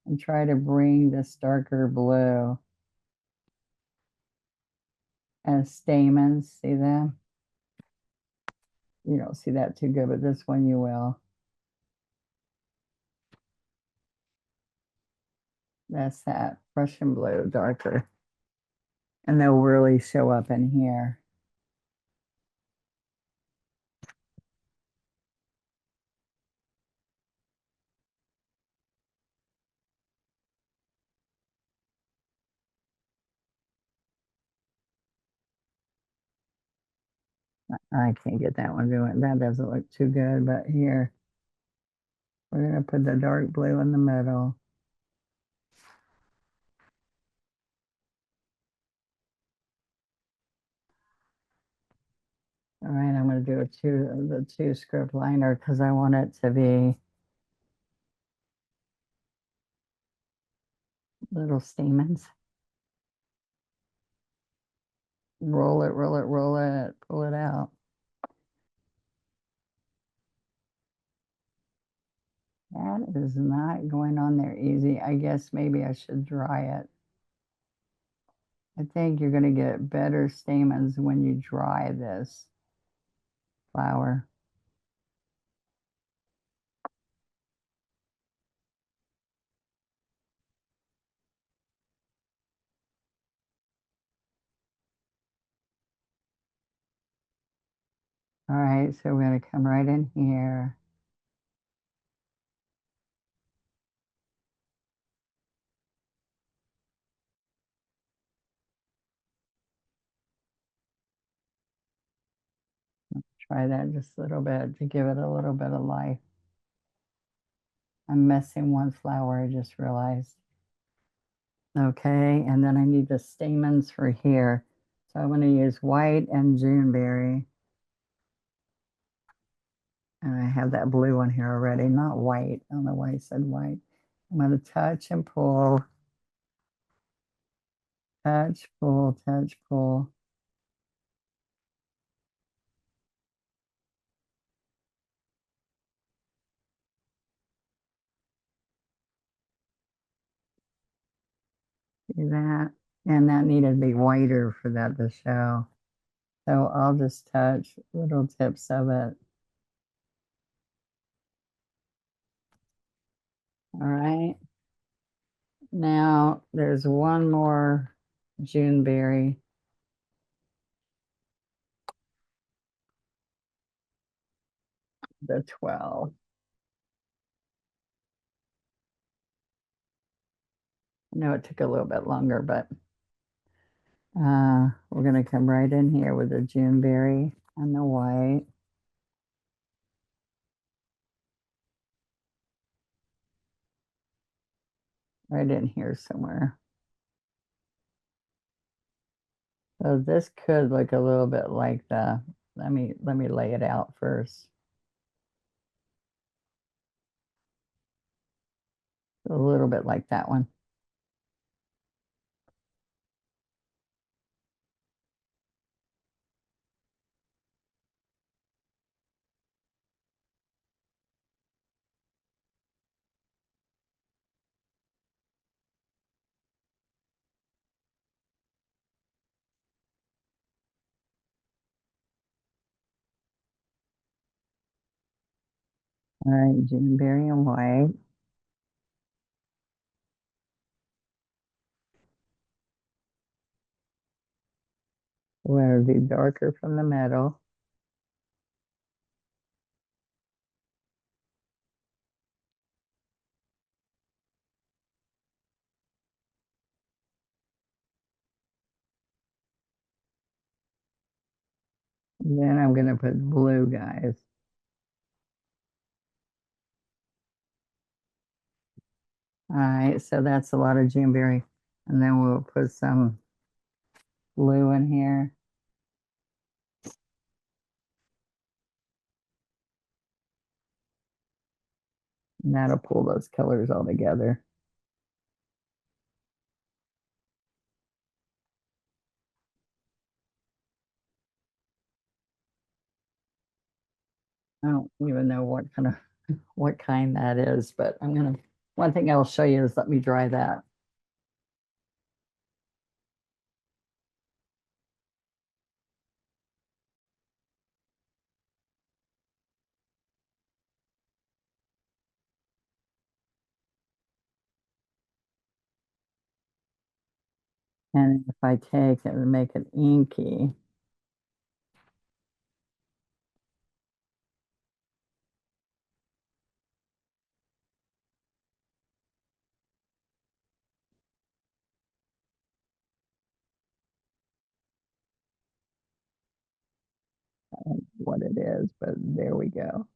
and try to bring this darker blue as stamens. See that? You don't see that too good, but this one you will. That's that Prussian blue, darker. And they'll really show up in here. I can't get that one doing. That doesn't look too good, but here we're gonna put the dark blue in the middle. All right, I'm gonna do the two script liner because I want it to be little stamens. Roll it, roll it, roll it, pull it out. That is not going on there easy. I guess maybe I should dry it. I think you're gonna get better stamens when you dry this flower. All right, so we're gonna come right in here. Try that just a little bit to give it a little bit of life. I'm missing one flower, I just realized. Okay, and then I need the stamens for here. So I'm going to use white and Juneberry. And I have that blue one here already, not white. I don't know why I said white. I'm going to touch and pull, touch, pull, touch, pull. See that? And that needed to be whiter for that to show. So I'll just touch little tips of it. All right. Now there's one more Juneberry. The 12. I know it took a little bit longer, but we're going to come right in here with the Juneberry and the white. Right in here somewhere. So this could look a little bit like the, let me lay it out first. A little bit like that one. All right, Juneberry and white. We're going to do darker from the middle. Then I'm going to put blue, guys. All right, so that's a lot of Juneberry. And then we'll put some blue in here. And that'll pull those colors all together. I don't even know what kind of what kind that is, but I'm gonna one thing I'll show you is let me dry that. And if I take it and make it inky, I don't know what it is, but there we go.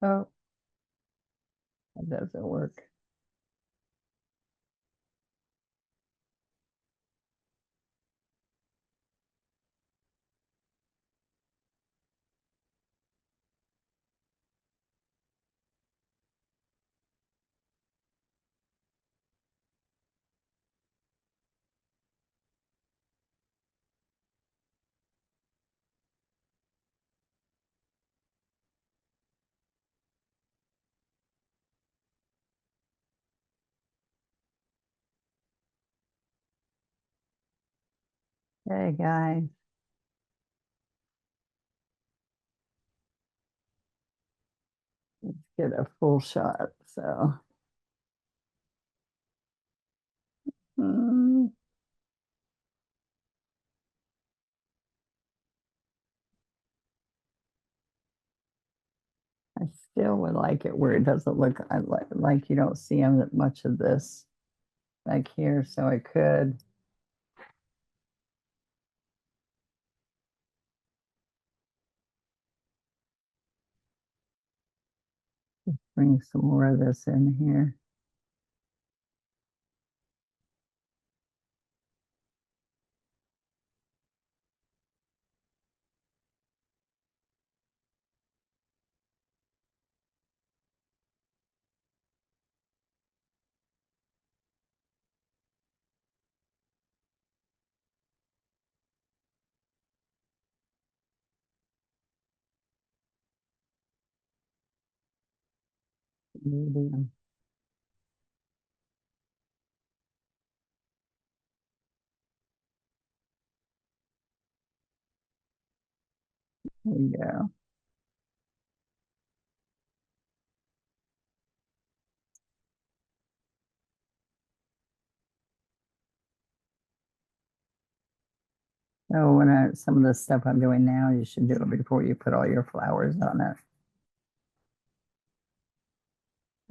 Oh, that doesn't work. Hey guys, let's get a full shot. So, mm, I still would like it where it doesn't look like you don't see that much of this back here. So I could bring some more of this in here. Medium. There you go. So some of the stuff I'm doing now, you should do it before you put all your flowers on it.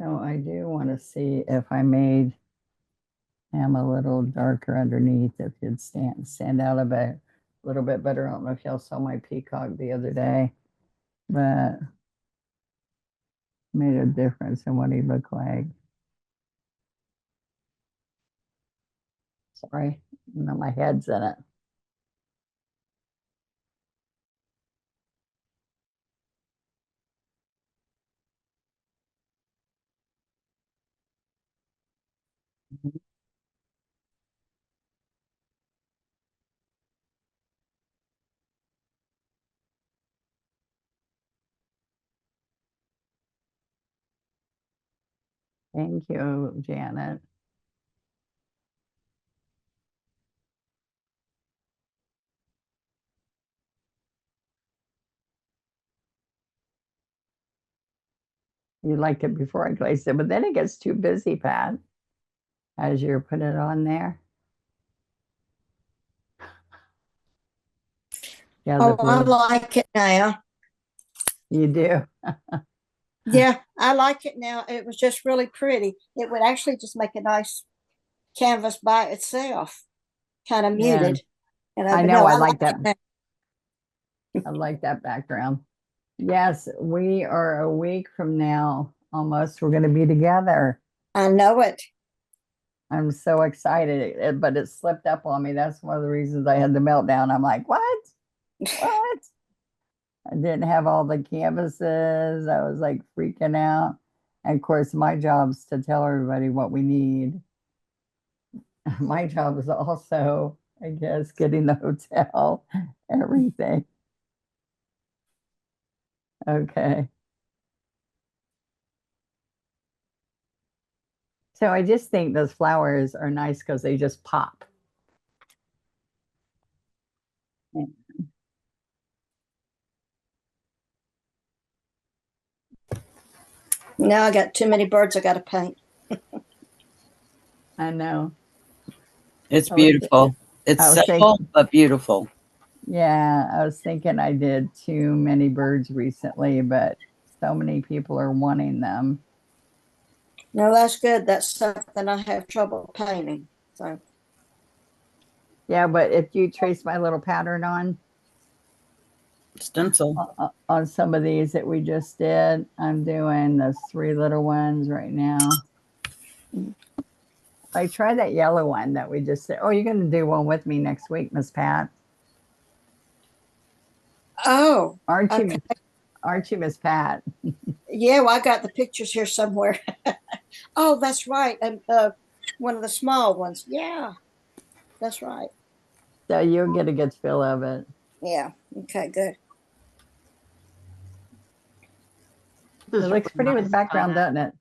So I do want to see if I made them a little darker underneath, if you'd stand out a little bit better. I don't know if y'all saw my peacock the other day, but made a difference in what he looked like. Sorry, no, my head's in it. Thank you, Janet. You liked it before I glazed it, but then it gets too busy, Pat, as you're putting it on there. Yeah, Oh, the I blue. like it now. You do. Yeah, I like it now. It was just really pretty. It would actually just make a nice canvas by itself, kind of Yeah, muted. I But know. no, I I like like that. it now. I like that background. Yes, we are a week from now almost. We're going to be together. I know it. I'm so excited, but it slipped up on me. That's one of the reasons I had the meltdown. I'm like, what? What? I didn't have all the canvases. I was like freaking out. And of course, my job's to tell everybody what we need. My job is also, I guess, getting the hotel, everything. Okay. So I just think those flowers are nice because they just pop. Now I got too many birds I got to paint. I know. It's I was thi- beautiful. It's I was simple, thinking, but beautiful. yeah, I was thinking I did too many birds recently, but so many people are wanting them. No, that's good. That's something I have trouble painting. So, Yeah, but if you trace my little pattern Stencil. on some of these that we just did, I'm doing those three little ones right now. Like try that yellow one that we just did. Oh, you're going to do one with me next week, Miss Pat. oh, Aren't you, okay. aren't you, Miss Pat? Yeah, well, I got the pictures here somewhere. Oh, that's right. And one of the small ones. Yeah, that's right. So you'll get a good feel of it. Yeah. Okay, good. It looks pretty with the background, doesn't it?